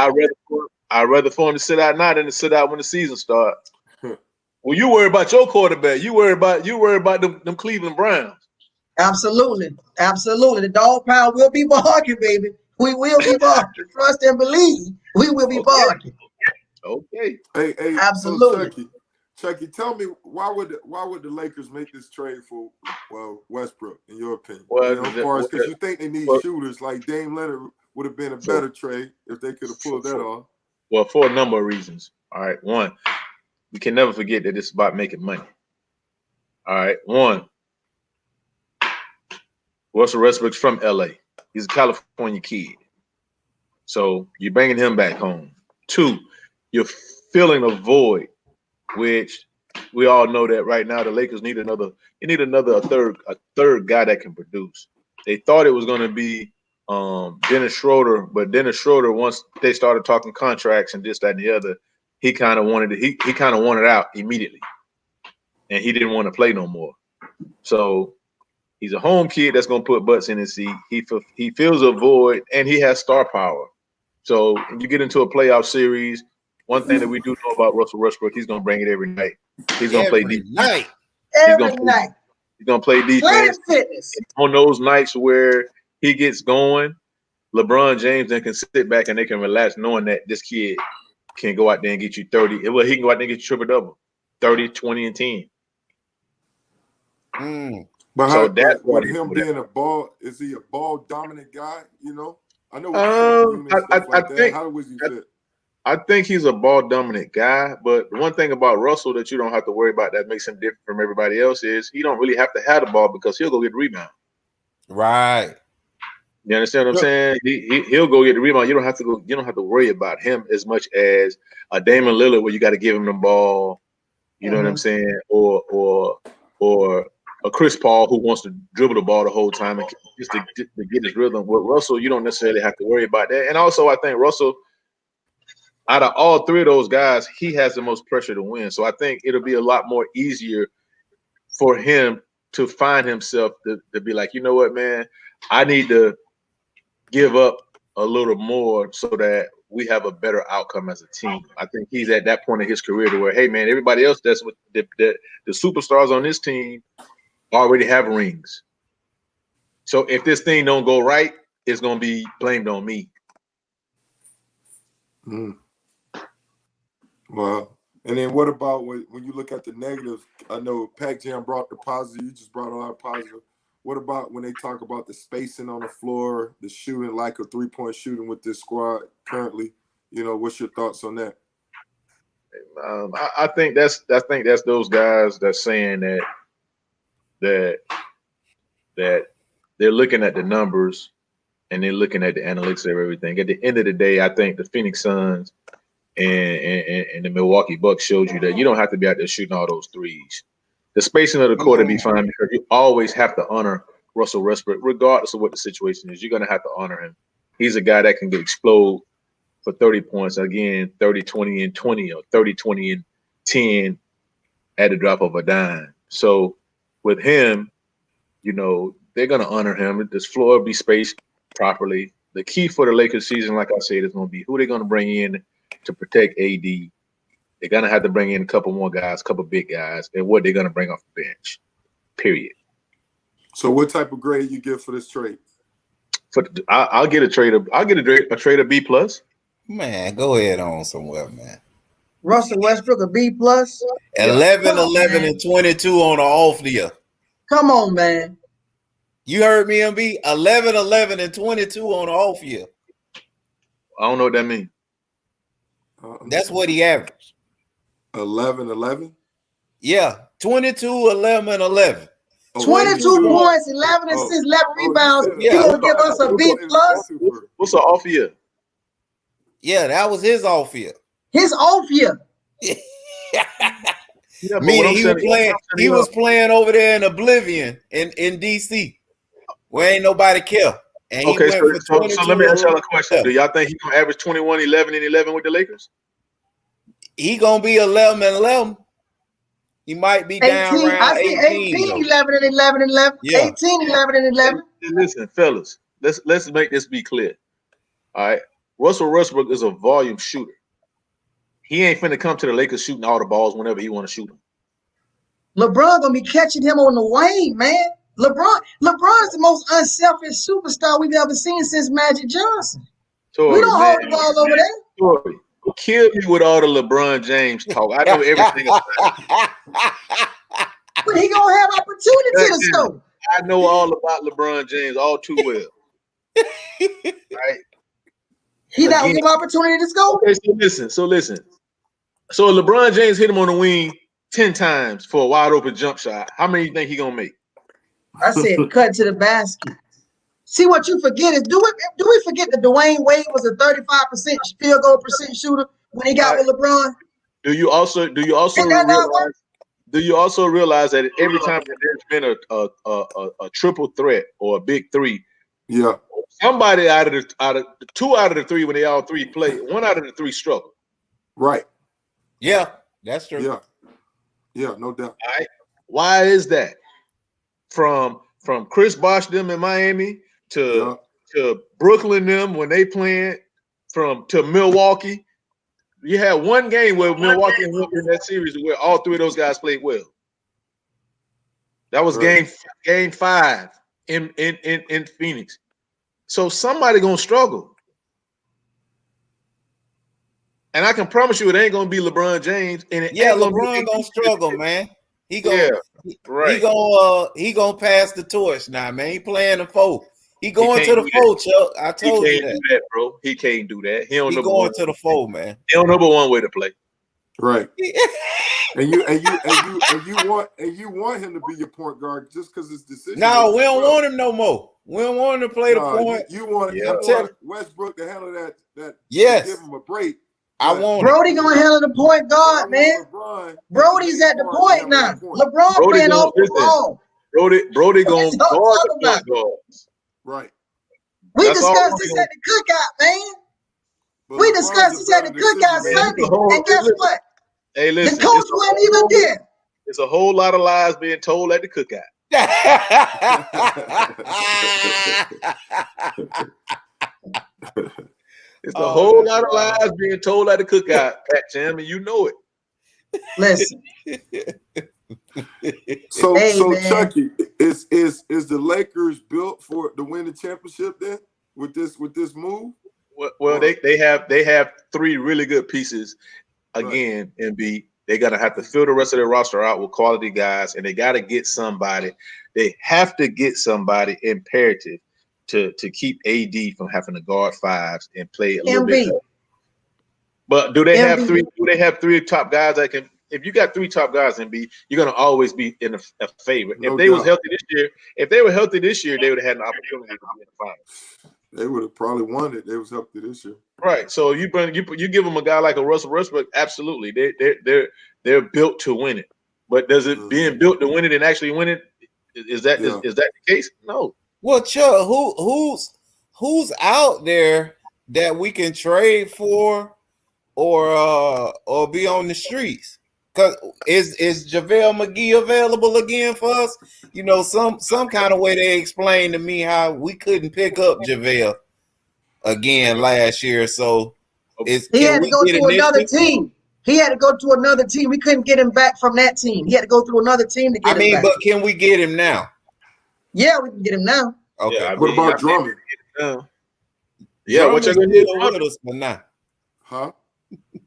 I'd rather for him to sit out now than to sit out when the season starts. Well, you worry about your quarterback. You worry about them Cleveland Browns. Absolutely. Absolutely. The dog pound will be barking, baby. We will be barking. Trust and believe. We will be barking. Okay. Hey, Absolutely. So Chucky, tell me why would the Lakers make this trade for Westbrook, in your opinion? Well, as far as because you think they need shooters, like Dame Leonard would have been a better trade if they could have pulled that off. Well, for a number of reasons. All right. One, we can never forget that it's about making money. All right. One, Russell Westbrook's from LA. He's a California kid. So you're bringing him back home. Two, you're filling a void, which we all know that right now the Lakers need a third guy that can produce. They thought it was going to be Dennis Schroeder, but Dennis Schroeder, once they started talking contracts and this, that, and the other, he kind of wanted out immediately, and he didn't want to play no more. So he's a home kid that's going to put butts in his seat. He fills a void, and he has star power. So when you get into a playoff series, one thing that we do know about Russell Westbrook, he's going to bring it every night. He's going to play defense. Every night. He's going to play defense. Fitness. On those nights where he gets going, LeBron James then can sit back and they can relax knowing that this kid can go out there and get you 30. Well, he can go out there and get you triple-double, 30, 20, and 10. But so that's with him being is he a ball dominant guy? You know, I know. How was he fit? I think he's a ball dominant guy, but the one thing about Russell that you don't have to worry about that makes him different from everybody else is he don't really have to have the ball because he'll go get the rebound. Right. You understand what I'm saying? He'll go get the rebound. You don't have to worry about him as much as a Damian Lillard where you got to give him the ball. You know what I'm saying? Or a Chris Paul who wants to dribble the ball the whole time and just to get his rhythm. With Russell, you don't necessarily have to worry about that. And also, I think Russell, out of all three of those guys, he has the most pressure to win. So I think it'll be a lot more easier for him to find himself to be like, you know what, man, I need to give up a little more so that we have a better outcome as a team. I think he's at that point in his career to where, hey, man, everybody else that's with the superstars on this team already have rings. So if this thing don't go right, it's going to be blamed on me. Wow. And then what about when you look at the negatives? I know Pac Jam brought the positive. You just brought a lot of positive. What about when they talk about the spacing on the floor, the shooting, like a three-point shooting with this squad currently? You know, what's your thoughts on that? I think that's those guys that's saying that they're looking at the numbers and they're looking at the analytics of everything. At the end of the day, I think the Phoenix Suns and the Milwaukee Bucks showed you that you don't have to be out there shooting all those threes. The spacing of the court will be fine because you always have to honor Russell Westbrook, regardless of what the situation is. You're going to have to honor him. He's a guy that can explode for 30 points, again, 30, 20, and 20, or 30, 20, and 10 at the drop of a dime. So with him, you know, they're going to honor him. This floor will be spaced properly. The key for the Lakers season, like I said, is going to be who they're going to bring in to protect AD. They're going to have to bring in a couple more guys, a couple big guys, and what they're going to bring off the bench, period. So what type of grade you give for this trade? I'll get a trade of B+. Man, go ahead on somewhere, man. Russell Westbrook a B+. 11, 11, and 22 on the off year. Come on, man. You heard me, MB? 11, 11, and 22 on the off year. I don't know what that means. That's what he averaged. 11, 11? Yeah, 22, 11, and 11. 22 points, 11 assists, 11 rebounds. Yeah. You gonna give us a B+? What's the off year? Yeah, that was his off year. His off year. Yeah, Meaning he was playing over there in Oblivion in DC, where ain't nobody care. And he okay, went so let me ask y'all a question. Yeah. Do y'all think he's gonna average 21, 11, and 11 with the Lakers? He gonna be 11 and 11. He might be down 18, around I see 18, 11, and 11, and 11. Yeah. 18, 11, and 11. Listen, fellas, let's make this be clear. All right, Russell Westbrook is a volume shooter. He ain't finna come to the Lakers shooting all the balls whenever he want to shoot them. LeBron gonna be catching him on the wing, man. LeBron's the most unselfish superstar we've ever seen since Magic Johnson. Tory, We don't hold the ball over there. Tory, kill me with all the LeBron James talk. I know everything about it. But he gonna have opportunity to score. I know all about LeBron James all too well. Right? He not gonna give opportunity to score. Okay, so listen. So LeBron James hit him on the wing 10 times for a wide open jump shot. How many you think he gonna make? I said cut to the basket. See, what you forget is, do we forget that Dwayne Wade was a 35% field goal percent shooter when he got with LeBron? Do you also realize that every time that there's been a triple threat or a big three, yeah, somebody out of the two out of the three, when they all three play, one out of the three struggle. Right. Yeah, that's true. Yeah, no doubt. All right. Why is that? From Chris Bosh them in Miami to Brooklyn them when they playing to Milwaukee. You had one game where Milwaukee won in that series where all three of those guys played well. That was game 5 in Phoenix. So somebody gonna struggle. And I can promise you it ain't gonna be LeBron James. And LeBron gonna struggle, man. He gonna pass the torch now, man. He playing the 4. He going to the 4, Chuck. I told you that. Do that, bro. He can't do that. He going to the 4, man. He don't know but one way to play. Right. and you want him to be your point guard just because it's decision. No, we don't want him no more. We don't want him to play the point. You want Westbrook to handle that. Yes. Give him a break. I want Brody gonna handle the point guard, man. Brody's at the point now. LeBron playing off the ball. Brody gonna guard the point guards. Right. We discussed this at the cookout, man. We discussed this at the cookout Sunday. And guess what? Hey, listen. The coach wasn't even there. There's a whole lot of lies being told at the cookout. It's a whole lot of lies being told at the cookout, Pat Jam, and you know it. Listen. So Chucky, is the Lakers built to win the championship then with this move? Well, they have 3 really good pieces. Again, MB, they're gonna have to fill the rest of their roster out with quality guys, and they got to get somebody. They have to get somebody imperative to keep AD from having to guard 5s and play a little bit. But do they have 3? Do they have 3 top guys that can? If you got 3 top guys, MB, you're gonna always be in a favorite. If they were healthy this year, they would have had an opportunity to be in the finals. They would have probably won it. They was up to this year. Right. So you give them a guy like a Russell Westbrook, absolutely. They're built to win it. But does it being built to win it and actually win it, is that the case? No. Well, Chuck, who's out there that we can trade for or be on the streets? Cause is JaVale McGee available again for us? You know, some kind of way they explained to me how we couldn't pick up JaVale again last year. So he had to go to another team. He had to go to another team. We couldn't get him back from that team. He had to go through another team to get him back. But can we get him now? Yeah, we can get him now. Okay. Yeah, what about Drummond? Yeah, what you gonna do with us for now? Huh?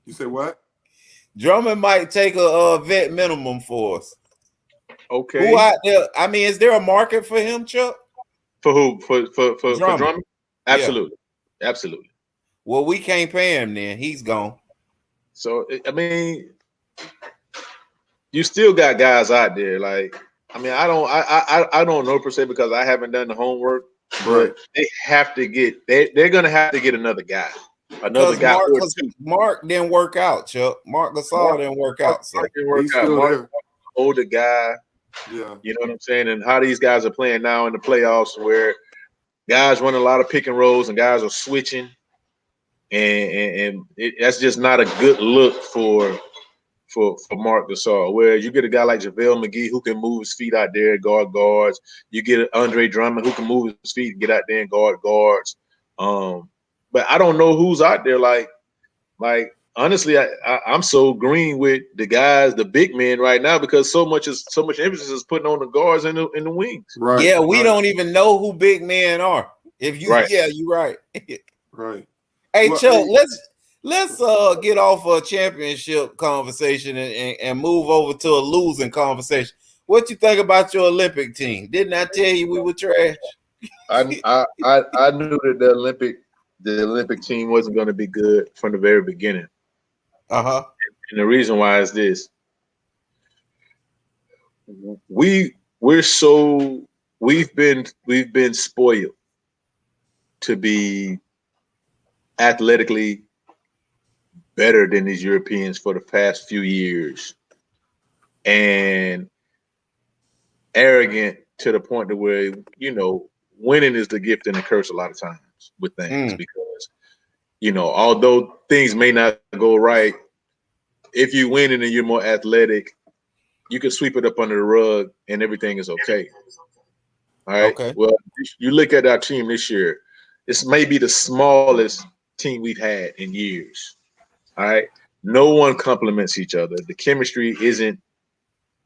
You say what? Drummond might take a vet minimum for us. Okay. Who out there? I mean, is there a market for him, Chuck? For who? For Drummond? Absolutely. Yeah. Absolutely. Well, we can't pay him then. He's gone. So I mean, you still got guys out there. Like, I mean, I don't know per se because I haven't done the homework. But they have to get. They're gonna have to get another guy. Another guy. Mark didn't work out, Chuck. Marc Gasol didn't work out. So. He's still there. Older guy. Yeah. You know what I'm saying? And how these guys are playing now in the playoffs where guys run a lot of pick and rolls and guys are switching. And that's just not a good look for Marc Gasol. Whereas you get a guy like JaVale McGee who can move his feet out there and guard guards. You get Andre Drummond who can move his feet and get out there and guard guards. But I don't know who's out there. Like honestly, I'm so green with the guys, the big men right now because so much emphasis is putting on the guards and the wings. Right. Yeah, we don't even know who big men are. If you, yeah, you're right. Right. Hey, well, Chuck, let's get off a championship conversation and move over to a losing conversation. What you think about your Olympic team? Didn't I tell you we were trash? I knew that the Olympic team wasn't going to be good from the very beginning. And the reason why is this: we've been spoiled to be athletically better than these Europeans for the past few years, and arrogant to the point to where winning is the gift and the curse a lot of times with things because although things may not go right, if you win and you're more athletic, you can sweep it up under the rug and everything is okay. All right. Okay. Well, you look at our team this year, this may be the smallest team we've had in years. All right. No one complements each other. The chemistry isn't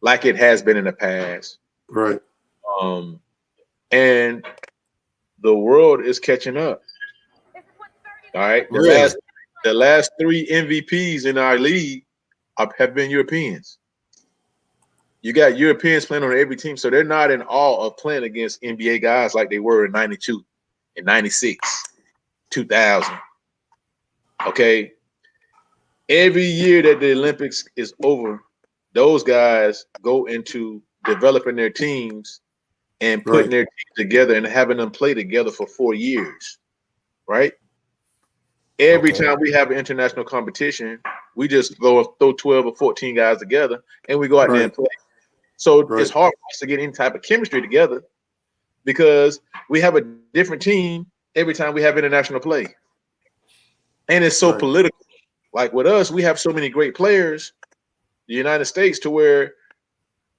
like it has been in the past. Right. And the world is catching up. All right. The last 3 MVPs in our league have been Europeans. You got Europeans playing on every team, so they're not in awe of playing against NBA guys like they were in 92, in 96, 2000. Okay. Every year that the Olympics is over, those guys go into developing their teams and putting their teams together and having them play together for 4 years, right? Every time we have an international competition, we just go throw 12 or 14 guys together and we go out there and play. So it's hard for us to get any type of chemistry together because we have a different team every time we have international play. And it's so political. Like with us, we have so many great players, the United States, to where,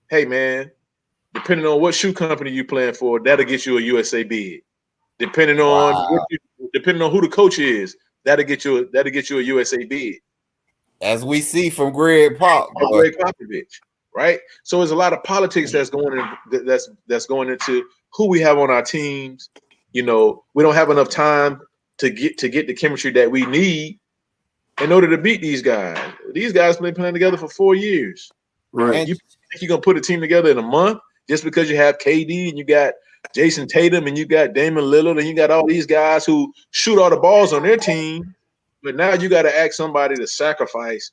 hey, man, depending on what shoe company you playing for, that'll get you a USA bid. Depending on who the coach is, that'll get you a USA bid. As we see from Greg Popovich, right? So there's a lot of politics that's going into who we have on our teams. We don't have enough time to get the chemistry that we need in order to beat these guys. These guys been playing together for 4 years. Right. And you think you're gonna put a team together in a month just because you have KD and you got Jason Tatum and you got Damian Lillard and you got all these guys who shoot all the balls on their team, but now you got to ask somebody to sacrifice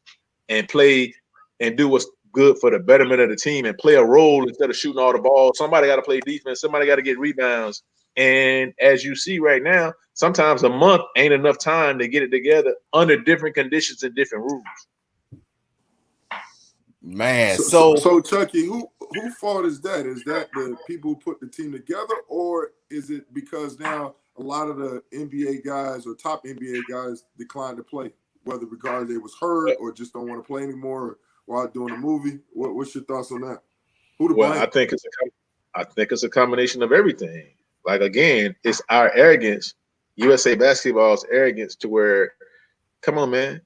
and play and do what's good for the betterment of the team and play a role instead of shooting all the balls. Somebody got to play defense. Somebody got to get rebounds. And as you see right now, sometimes a month ain't enough time to get it together under different conditions and different rules. Man, so Chucky, who fault is that? Is that the people who put the team together, or is it because now a lot of the NBA guys or top NBA guys declined to play, whether regardless they was hurt or just don't want to play anymore while doing a movie? What's your thoughts on that? Who to blame? I think it's a combination of everything. Like, again, it's our arrogance, USA Basketball's arrogance, to where, come on, man,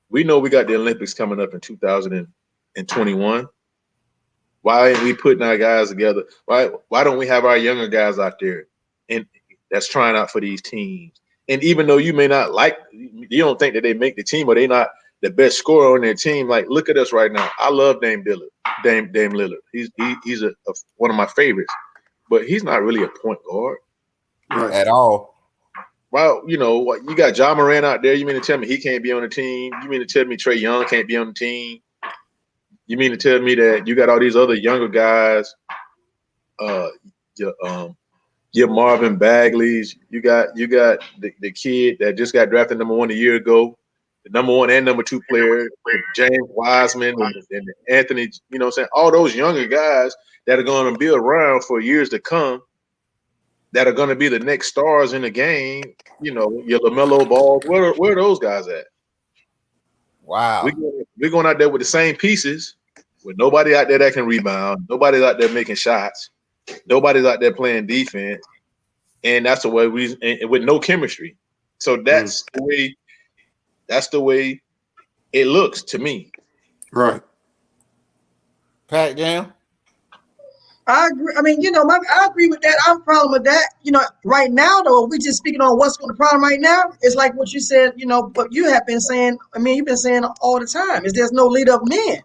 we know we got the Olympics coming up in 2021. Why ain't we putting our guys together? Why don't we have our younger guys out there and that's trying out for these teams? And even though you may not you don't think that they make the team or they not the best scorer on their team, like, look at us right now. I love Dame Lillard. He's one of my favorites, but he's not really a point guard at all. Well, you know, you got Ja Morant out there. You mean to tell me he can't be on the team? You mean to tell me Trae Young can't be on the team? You mean to tell me that you got all these other younger guys, your Marvin Bagleys, you got the kid that just got drafted #1 a year ago, the #1 and #2 player, James Wiseman and Anthony, you know what I'm saying? All those younger guys that are going to be around for years to come, that are going to be the next stars in the game, you know, your LaMelo Ball, where are those guys at? Wow. We're going out there with the same pieces, with nobody out there that can rebound, nobody's out there making shots, nobody's out there playing defense, and that's the way with no chemistry. So that's the way it looks to me. Right. Pat Jam? I agree. I mean, I agree with that. I have a problem with that. Right now, though, we just speaking on what's the problem right now. It's like what you said, what you have been saying. I mean, you've been saying all the time is there's no leader of men.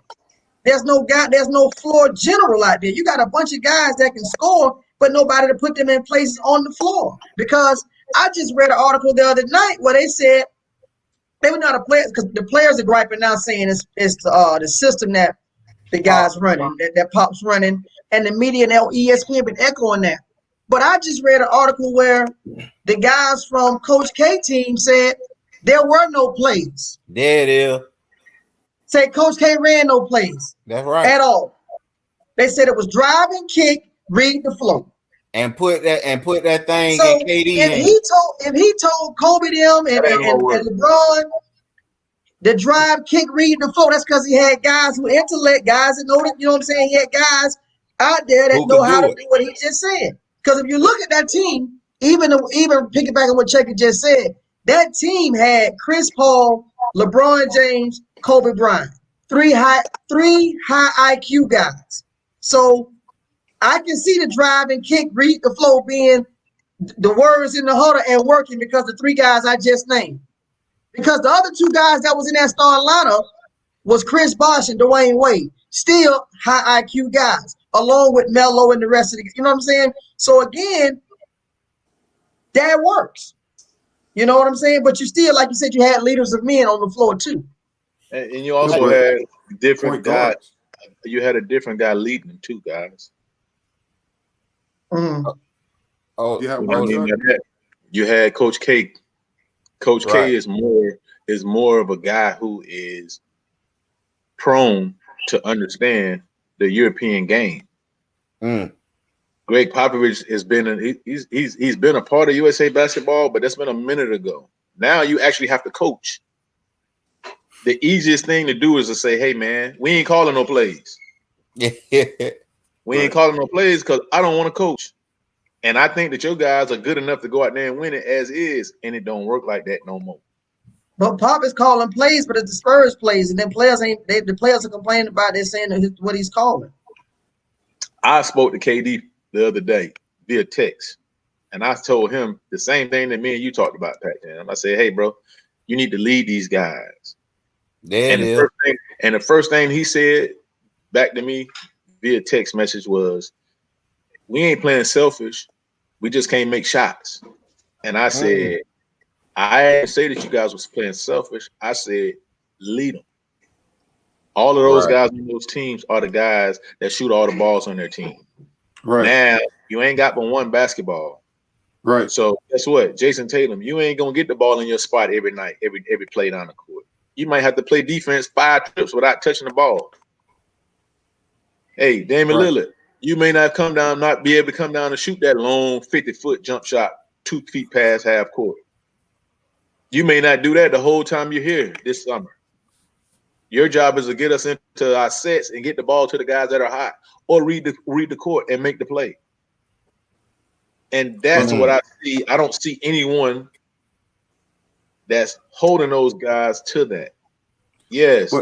There's no guy, there's no floor general out there. You got a bunch of guys that can score, but nobody to put them in places on the floor. Because I just read an article the other night where they said they were not a player, because the players are griping now saying it's the system that the guys running, that Pop's running, and the media and ESPN been echoing that. But I just read an article where the guys from Coach K team said there were no plays. There it is. Say Coach K ran no plays. That's right. At all. They said it was drive and kick, read the flow. And put that thing so in KD. If he told Kobe them and LeBron the drive, kick, read the flow, that's because he had guys who intellect, guys that know that, you know what I'm saying? He had guys out there that know how to do what he just said. Because if you look at that team, even piggyback on what Checker just said, that team had Chris Paul, LeBron James, Kobe Bryant, three high IQ guys. So I can see the drive and kick, read the flow being the words in the huddle and working because the three guys I just named. Because the other two guys that was in that starting lineup was Chris Bosh and Dwayne Wade, still high IQ guys, along with Melo and the rest of the, you know what I'm saying? So again, that works. You know what I'm saying? But you still, like you said, you had leaders of men on the floor too. And you also had different guys. You had a different guy leading them too, guys. Mm-hmm. You had Coach K. Coach K is more of a guy who is prone to understand the European game. Greg Popovich has been he's been a part of USA Basketball, but that's been a minute ago. Now you actually have to coach. The easiest thing to do is to say, "Hey, man, we ain't calling no plays. We ain't calling no plays because I don't want to coach." And I think that your guys are good enough to go out there and win it as is, and it don't work like that no more. But Pop is calling plays, but it's the Spurs plays, and then the players are complaining about it, saying what he's calling. I spoke to KD the other day via text, and I told him the same thing that me and you talked about, Pat Jam. I said, "Hey, bro, you need to lead these guys." The first thing he said back to me via text message was, "We ain't playing selfish. We just can't make shots." And I said, I didn't say that you guys was playing selfish. I said, lead them. All of those guys on those teams are the guys that shoot all the balls on their team. Right now, you ain't got but one basketball. Right. So guess what? Jason Tatum, you ain't gonna get the ball in your spot every night, every play down the court. You might have to play defense 5 trips without touching the ball. Hey, Damian Lillard, you may not be able to come down and shoot that long 50-foot jump shot 2 feet past half court. You may not do that the whole time you're here this summer. Your job is to get us into our sets and get the ball to the guys that are hot, or read the court and make the play. And that's what I see. I don't see anyone that's holding those guys to that. Yes,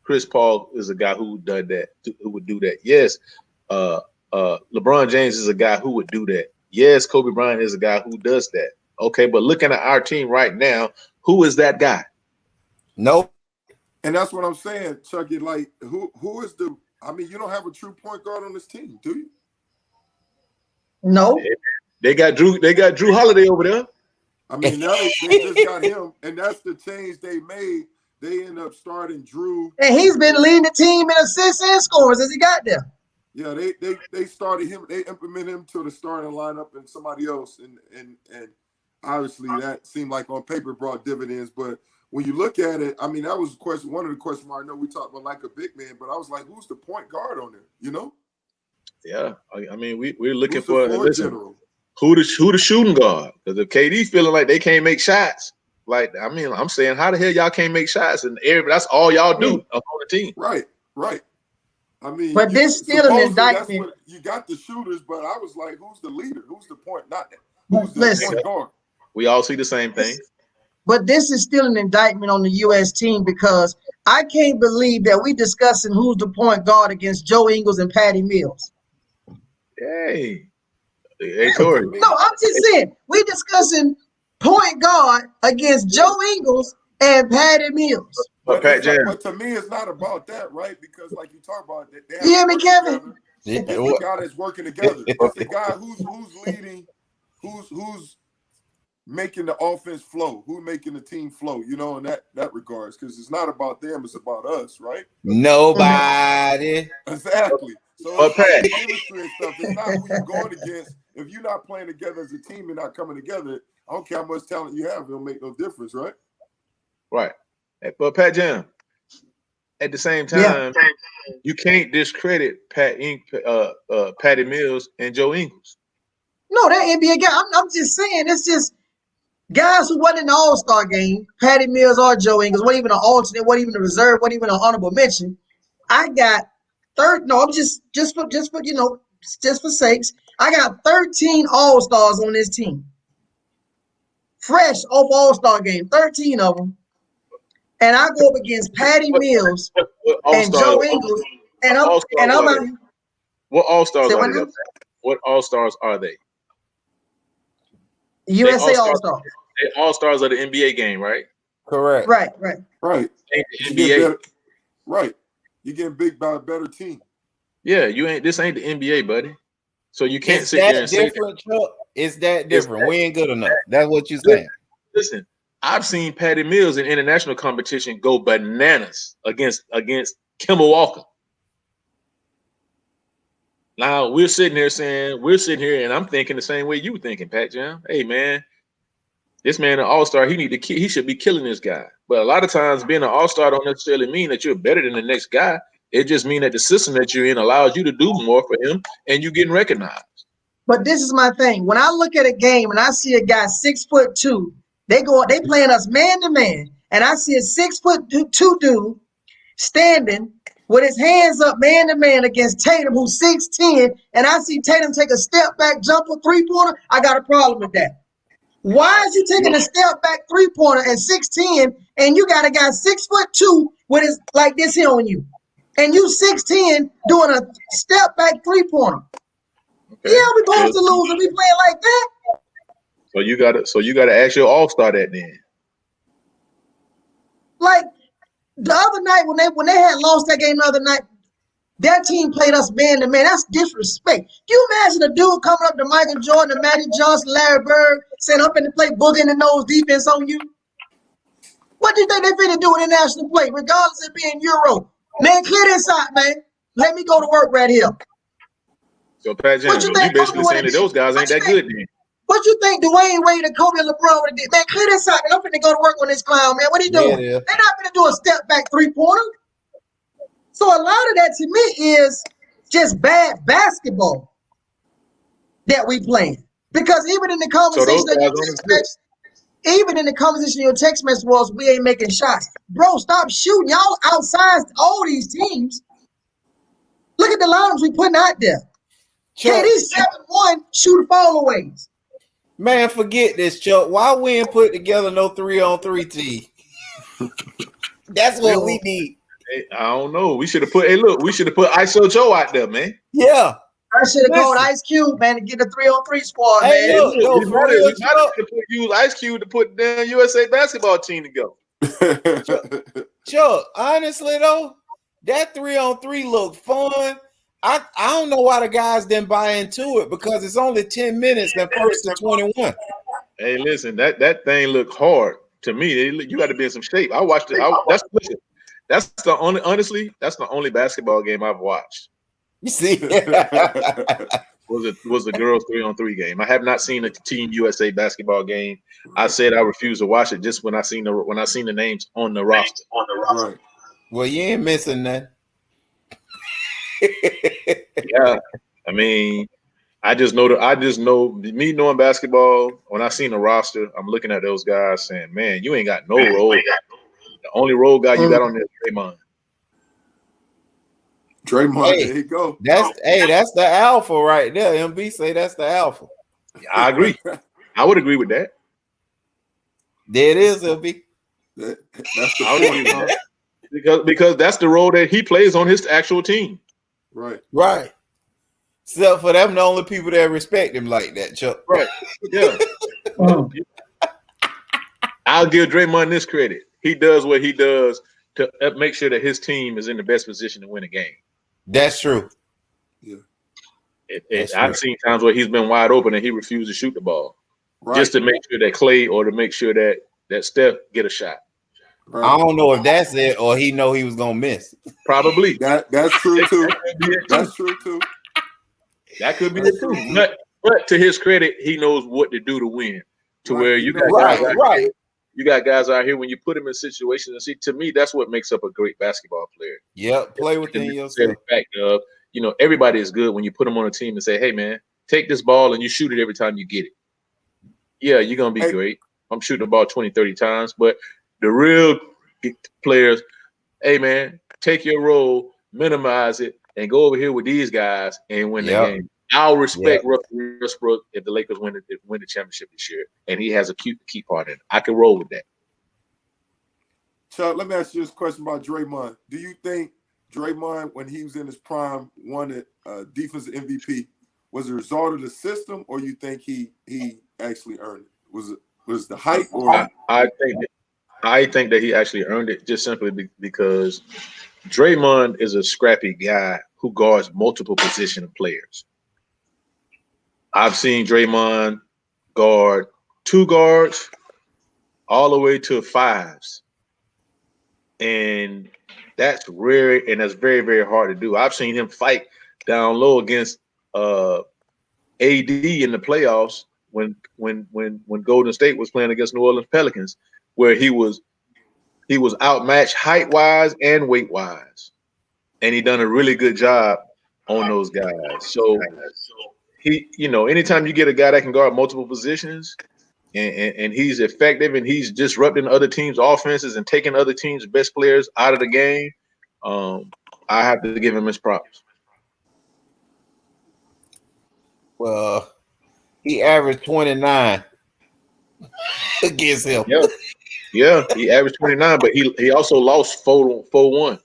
Chris Paul is a guy who done that, who would do that. Yes, LeBron James is a guy who would do that. Yes, Kobe Bryant is a guy who does that. Okay, but looking at our team right now, who is that guy? Nope. And that's what I'm saying, Chucky. Like, who is the? I mean, you don't have a true point guard on this team, do you? No. They got Drew Holiday over there. I mean, now they just got him, and that's the change they made. They end up starting Drew, and he's been leading the team in assists and scores as he got there. Yeah, they started him. They implemented him to the starting lineup and somebody else, and obviously that seemed like on paper brought dividends. But when you look at it, I mean, that was one of the questions. I know we talked about like a big man, but I was like, who's the point guard on there? You know? Yeah, I mean, we're looking who's for the general? Who the shooting guard? Because if KD feeling like they can't make shots, like, I mean, I'm saying, how the hell y'all can't make shots? And that's all y'all do on the team. Right. I mean, but this still an indictment. You got the shooters, but I was like, who's the leader? Who's the point? Not that. Who's the point guard? We all see the same thing. But this is still an indictment on the U.S. team because I can't believe that we discussing who's the point guard against Joe Ingles and Patty Mills. Hey, Tori. No, I'm just saying we discussing point guard against Joe Ingles and Patty Mills. But to me, it's not about that, right? Because like you talk about it, they have you hear me, Kevin? It's the guy that's working together. It's the guy who's leading, who's making the offense flow, who's making the team flow, you know, in that regards. Because it's not about them, it's about us, right? Nobody. Exactly. So it's like chemistry and stuff. It's not who you're going against. If you're not playing together as a team and not coming together, I don't care how much talent you have, it'll make no difference, right? Right. But Pat Jam, at the same time, you can't discredit Patty Mills and Joe Ingles. No, that NBA guy. I'm just saying, it's just guys who wasn't in the All-Star game, Patty Mills or Joe Ingles, wasn't even an alternate, wasn't even a reserve, wasn't even an honorable mention. I got just for sakes, I got 13 All-Stars on this team. Fresh off All-Star game, 13 of them. And I go up against Patty Mills and Joe Ingles, and I'm out. What All-Stars are they? What All-Stars are they? USA All-Stars. They All-Stars of the NBA game, right? Correct. Right. NBA. Right. You're getting big by a better team. Yeah, this ain't the NBA, buddy. So you can't sit there and say that. It's that different. We ain't good enough. That's what you're saying. Listen, I've seen Patty Mills in international competition go bananas against Kemba Walker. Now we're sitting here and I'm thinking the same way you were thinking, Pat Jam. Hey man, this man an all-star, he should be killing this guy. But a lot of times being an all-star don't necessarily mean that you're better than the next guy. It just means that the system that you're in allows you to do more for him and you getting recognized. But this is my thing. When I look at a game and I see a guy 6'2", they playing us man to man, and I see a 6'2" dude standing with his hands up man to man against Tatum, who's 6'10", and I see Tatum take a step back jumper 3-pointer. I got a problem with that. Why is you taking a step back 3-pointer at 6'10", and you got a guy 6'2" with his like this here on you, and you 6'10" doing a step back 3-pointer? Okay. Yeah, we supposed to lose if we play like that. So you gotta ask your all-star that then. Like the other night when they had lost that game the other night, their team played us man to man. That's disrespect. Can you imagine a dude coming up to Michael Jordan, and Magic Johnson, Larry Bird, saying up in the play, boogie in the nose defense on you? What do you think they finna do in international play, regardless of being Euro? Man, clear this out, man. Let me go to work right here. So Pat Jam, you basically saying that those guys ain't that good then. What you think Dwayne Wade and Kobe and LeBron would have did? Man, clear this out. I'm finna go to work on this clown, man. What are you doing? Yeah. They're not gonna do a step back 3-pointer. So a lot of that to me is just bad basketball that we playing. Because even in the conversation of your text message was, we ain't making shots. Bro, stop shooting. Y'all outsized all these teams. Look at the lineups we putting out there. KD's 7-1 shoot fallaways. Man, forget this, Chuck. Why we ain't put together no 3-on-3 team? That's what we need. Hey, I don't know. We should have put. Hey, look, we should have put ISO Joe out there, man. Yeah. I should have called Ice Cube, man, to get a 3-on-3 squad, Hey, man. look, we might have used Ice Cube to put the USA basketball team together. Chuck, honestly though, that 3-on-3 looked fun. I don't know why the guys didn't buy into it because it's only 10 minutes and first to 21. Hey, listen, that thing looked hard to me. You got to be in some shape. I watched it. That's the only basketball game I've watched. You see, was the girls 3-on-3 game. I have not seen a Team USA basketball game. I said I refused to watch it just when I seen the names on the roster. Right. Well, you ain't missing that. Yeah, I mean, I just know me knowing basketball. When I seen the roster, I'm looking at those guys saying, "Man, you ain't got no role. The only role guy you got on there is Draymond." Draymond, there you go. That's the alpha right there. MB say that's the alpha. I agree. I would agree with that. There it is, MB. That's the point, because that's the role that he plays on his actual team. Right. Except for them, the only people that respect him like that, Chuck. Right. Yeah. I'll give Draymond this credit. He does what he does to make sure that his team is in the best position to win a game. That's true. Yeah. I've seen times where he's been wide open and he refused to shoot the ball, just to make sure that Clay or to make sure that Steph get a shot. Right. I don't know if that's it or he know he was gonna miss. Probably. That's true too. That's true too. That could be it too. But to his credit, he knows what to do to win. Where you got guys you got guys out here when you put them in situations and see. To me, that's what makes up a great basketball player. Yep, play within yourself. The fact of everybody is good when you put them on a team and say, "Hey, man, take this ball and you shoot it every time you get it." Yeah, you're gonna be great. I'm shooting the ball 20, 30 times, but the real players, hey man, take your role, minimize it, and go over here with these guys and win the game. I'll respect Russell Westbrook if the Lakers win the championship this year, and he has a key part in it. I can roll with that. Chuck, let me ask you this question about Draymond. Do you think Draymond, when he was in his prime, won a defensive MVP, was a result of the system, or you think he actually earned it? Was the height, or I think that he actually earned it just simply because Draymond is a scrappy guy who guards multiple position players. I've seen Draymond guard 2 guards all the way to 5s. And that's rare and that's very, very hard to do. I've seen him fight down low against AD in the playoffs when Golden State was playing against New Orleans Pelicans, where he was outmatched height-wise and weight-wise. And he done a really good job on those guys. So he, anytime you get a guy that can guard multiple positions and he's effective and he's disrupting other teams' offenses and taking other teams' best players out of the game, I have to give him his props. Well, he averaged 29 against him. Yeah, he averaged 29, but he also lost 4-1.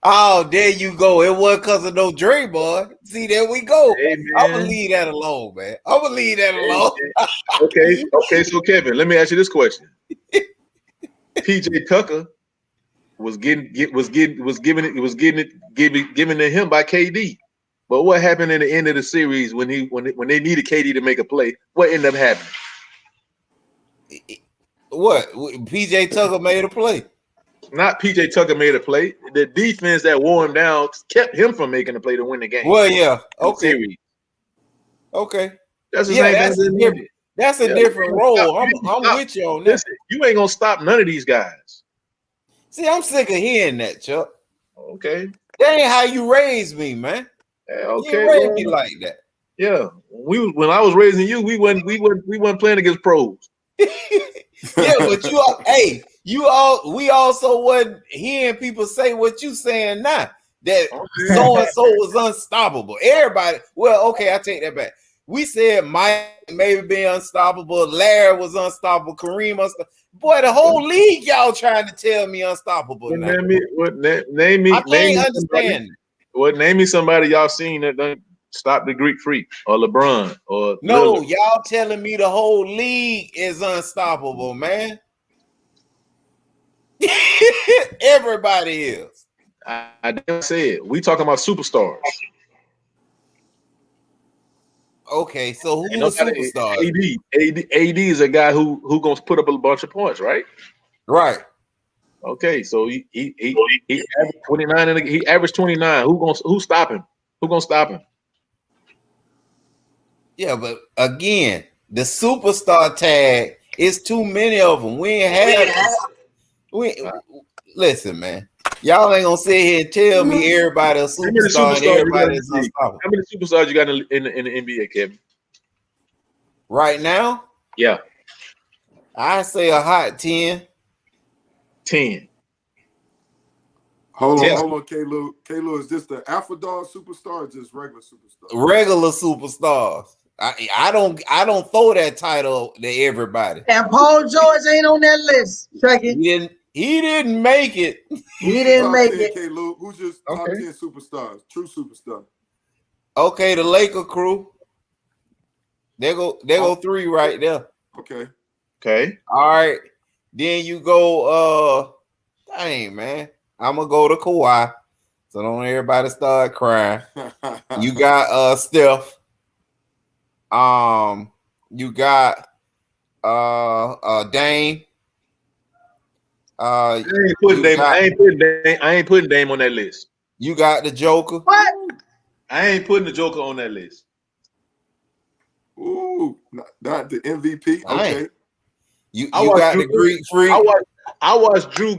Oh, there you go. It wasn't because of no Dre, boy. See, there we go. Hey, I'm going to leave that alone, man. I'm going to leave that alone. Okay. So Kevin, let me ask you this question. PJ Tucker was given to him by KD. But what happened in the end of the series when they needed KD to make a play? What ended up happening? What? PJ Tucker made a play. Not PJ Tucker made a play. The defense that wore him down kept him from making a play to win the game. Well, yeah. Okay. Series. Okay. That's the same thing. That's a different role. I'm with you on that. Listen, you ain't gonna stop none of these guys. See, I'm sick of hearing that, Chuck. Okay. That ain't how you raised me, man. Yeah, You okay. ain't raised me like that. Yeah. When I was raising you, we weren't playing against pros. Yeah, but we also wasn't hearing people say what you saying now. That so and so was unstoppable. Everybody, well, okay, I take that back. We said Mike maybe be unstoppable, Larry was unstoppable, Kareem unstoppable. Boy, the whole league, y'all trying to tell me unstoppable now. Name me. I can't understand. Name me somebody y'all seen that done stop the Greek Freak or LeBron or No, Lillard. y'all telling me the whole league is unstoppable, man. Everybody is. I didn't say it. We talking about superstars. Okay, so who the superstars? AD is a guy who gonna put up a bunch of points, right? Right. Okay, so he averaged 29 and he averaged 29. Who stop him? Who gonna stop him? Yeah, but again, the superstar tag is too many of them. We ain't had listen, man. Y'all ain't gonna sit here and tell me everybody a superstar and everybody is unstoppable. How many superstars you got in the NBA, Kevin? Right now? Yeah. I say a hot 10. 10. Hold on, K-Lou, is this the Alpha Dog superstar or just regular superstar? Regular superstars. I don't throw that title to everybody. And Paul George ain't on that list. Check it. He didn't make it. He didn't make it. K-Lou, who's just top 10 superstars? True superstar. Okay, the Laker crew. They go 3 right there. Okay. All right. Then you go dang, man. I'm gonna go to Kawhi. So don't everybody start crying. You got Steph. You got Dame. I ain't putting Dame on that list. You got the Joker. What? I ain't putting the Joker on that list. Ooh, not the MVP. Okay. You got the Greek Freak. I watched Drew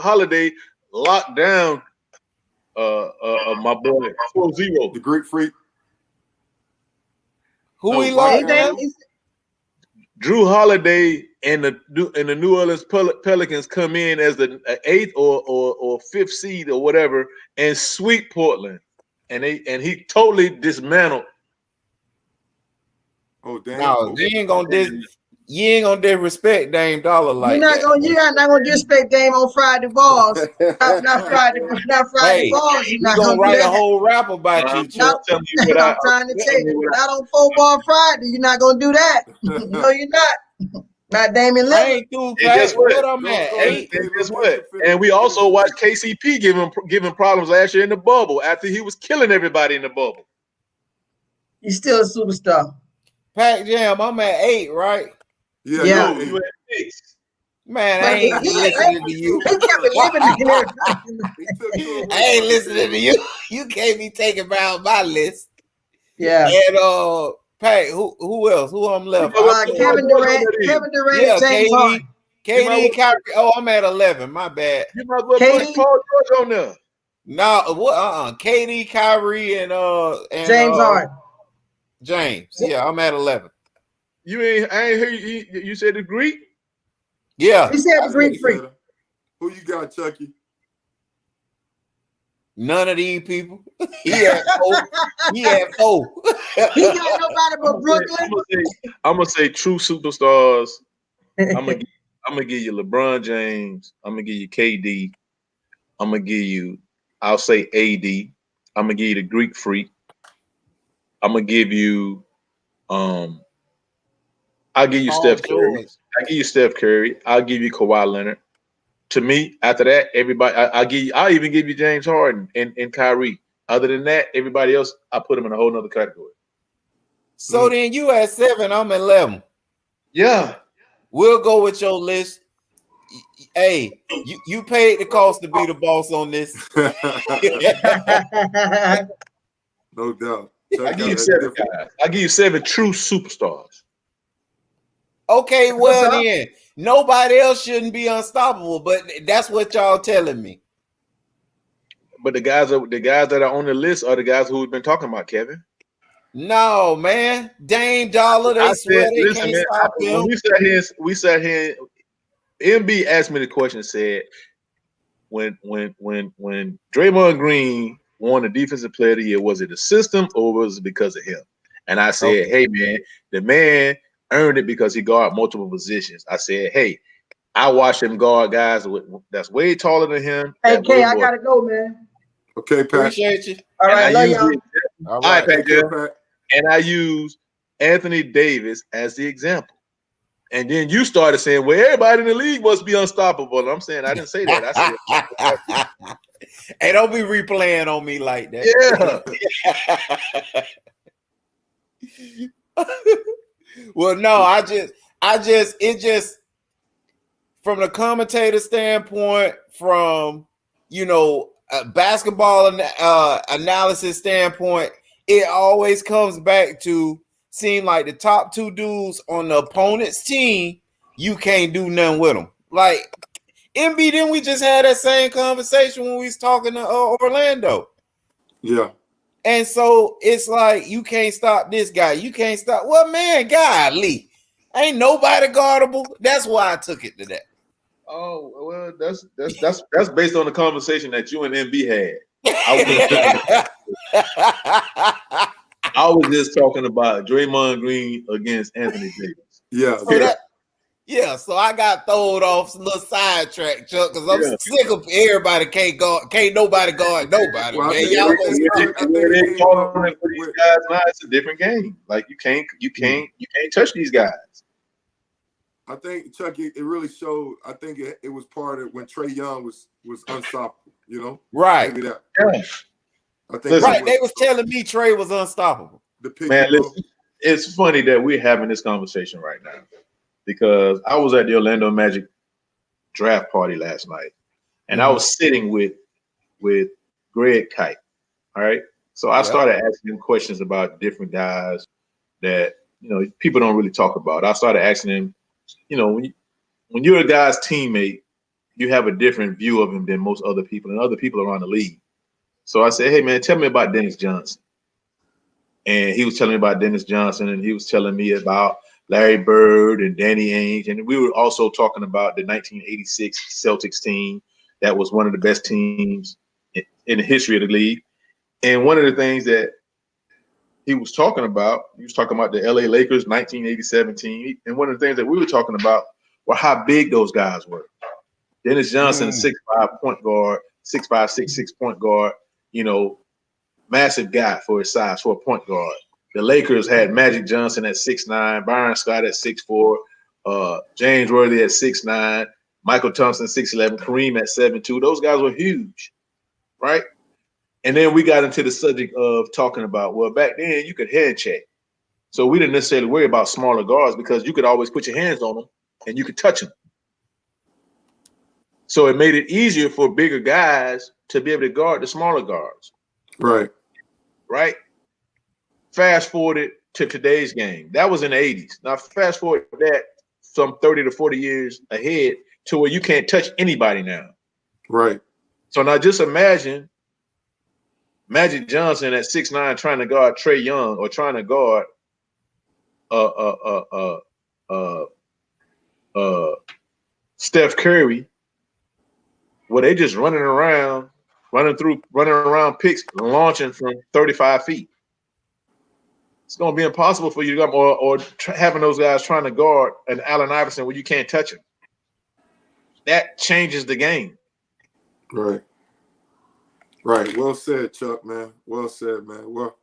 Holiday lock down my boy 4-0. The Greek Freak. Who he locked down? Drew Holiday and the New Orleans Pelicans come in as the 8th or 5th seed or whatever and sweep Portland, and he totally dismantled. Oh damn! No, you ain't gonna disrespect Dame Dollar like that. You're not gonna disrespect Dame on Friday balls. not Friday balls. You're not gonna write a whole rap about you. I'm trying to tell you, not on football Friday. You're not gonna do that. No, you're not. Not Damian Lillard. I ain't through. Guess what I'm at? 8. Guess what? And we also watched KCP giving problems last year in the bubble after he was killing everybody in the bubble. He's still a superstar. Pac Jam, I'm at 8, right? Yeah. No, you at 6. Man, I ain't listening to you. I ain't listening to you. You can't be taking down my list. Yeah. And Pat, who else? Who I'm left? Kevin Durant, yeah, James Harden. KD, Kyrie. Oh, I'm at 11. My bad. You might as well put Paul George on there. No, what? KD, Kyrie, and James Harden. James. Yeah, I'm at 11. I ain't hear you said the Greek? Yeah. He said the Greek Freak. Who you got, Chucky? None of these people. He had 4. He got nobody but Brooklyn. I'm gonna say true superstars. I'm gonna give you LeBron James. I'm gonna give you KD. I'm gonna give you, I'll say AD. I'm gonna give you the Greek Freak. I'm gonna give you I'll give you Steph Curry. I'll give you Steph Curry. I'll give you Kawhi Leonard. To me, after that, everybody, I'll even give you James Harden and Kyrie. Other than that, everybody else, I put them in a whole nother category. So then you at 7, I'm at 11. Yeah. We'll go with your list. Hey, you paid the cost to be the boss on this. No doubt. I give you 7 guys. I give you 7 true superstars. Okay, well then, nobody else shouldn't be unstoppable, but that's what y'all telling me. But the guys that are on the list are the guys who we've been talking about, Kevin. No, man. Dame Dollar, they swear they can't stop him. We sat here. MB asked me the question, said, when Draymond Green won the Defensive Player of the Year, was it the system or was it because of him? And I said, hey, man, the man earned it because he guarded multiple positions. I said, hey, I watched him guard guys that's way taller than him. Hey, Kay, I got to go, man. Okay, Pat. Appreciate you. All right, love y'all. All right, Pat. And I used Anthony Davis as the example. And then you started saying, well, everybody in the league must be unstoppable. And I'm saying, I didn't say that. I said, hey, don't be replaying on me like that. Yeah. Well, no, it just from the commentator standpoint, from basketball analysis standpoint, it always comes back to seem like the top 2 dudes on the opponent's team, you can't do nothing with them. Like MB, didn't we just had that same conversation when we was talking to Orlando? Yeah. And so it's like you can't stop this guy. You can't stop. Well, man, golly, ain't nobody guardable. That's why I took it to that. Oh well, that's based on the conversation that you and MB had. I was just talking about Draymond Green against Anthony Davis. Yeah. So I got thrown off a little sidetrack, Chuck, because I'm sick of everybody can't nobody guard nobody. Well, man. It's a different game. Like you can't touch these guys. I think, Chuck, it really showed. I think it was part of when Trae Young was unstoppable. Right. Maybe that. Yeah. I think they was telling me Trae was unstoppable. Man, listen, it's funny that we're having this conversation right now because I was at the Orlando Magic draft party last night, and I was sitting with Greg Kite. All right, so I started asking him questions about different guys that people don't really talk about. I started asking him, when you're a guy's teammate, you have a different view of him than most other people and other people around the league. So I said, hey, man, tell me about Dennis Johnson. And he was telling me about Dennis Johnson, and he was telling me about Larry Bird and Danny Ainge. And we were also talking about the 1986 Celtics team that was one of the best teams in the history of the league. And one of the things that he was talking about the LA Lakers 1987 team. And one of the things that we were talking about were how big those guys were. Dennis Johnson, 6'5" point guard, 6'5", 6'6" point guard, massive guy for his size for a point guard. The Lakers had Magic Johnson at 6'9", Byron Scott at 6'4", James Worthy at 6'9", Michael Thompson 6'11", Kareem at 7'2". Those guys were huge, right? And then we got into the subject of talking about, well, back then you could hand check. So we didn't necessarily worry about smaller guards because you could always put your hands on them and you could touch them. So it made it easier for bigger guys to be able to guard the smaller guards. Right. Fast forward to today's game. That was in the 80s. Now fast forward that some 30 to 40 years ahead to where you can't touch anybody now. Right. So now just imagine Magic Johnson at 6'9" trying to guard Trae Young or trying to guard Steph Curry. Well, they just running around picks, launching from 35 feet. It's going to be impossible for you to go or having those guys trying to guard an Allen Iverson where you can't touch him. That changes the game. Right. Well said, Chuck, man. Well said, man. Well,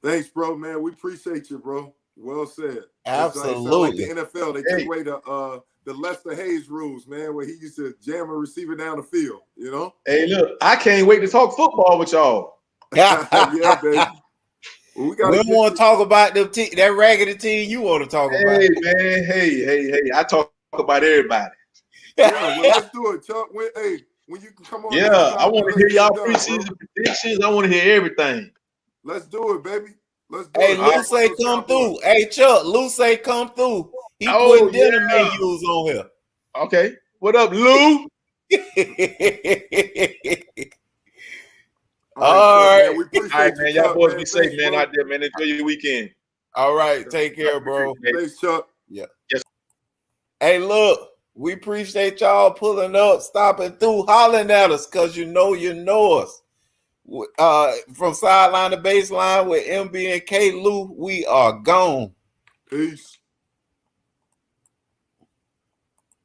thanks, bro, man. We appreciate you, bro. Well said. Absolutely. Like the NFL, they took away the Lester Hayes rules, man, where he used to jam a receiver down the field, Hey, look, I can't wait to talk football with y'all. Yeah, baby. Well, we don't want to talk about that raggedy team you want to talk about. Hey, man. Hey. I talk about everybody. Yeah, well, let's do it, Chuck. When you can come on. Yeah, I want to hear y'all preseason predictions. I want to hear everything. Let's do it, baby. Let's do Hey, it. Luce, come through. Hey, Chuck, Luce, come through. He putting dinner menus on here. Okay. What up, Lou? All right. Man, we appreciate All right, you, man. Y'all Chuck, boys man. be safe, Thanks, man, bro. out there, man. Enjoy your weekend. All right. Take care, bro. Thanks, Chuck. Yeah. Yes. Hey, look, we appreciate y'all pulling up, stopping through, hollering at us, because you know us. From sideline to baseline with MB and K. Lou, we are gone. Peace.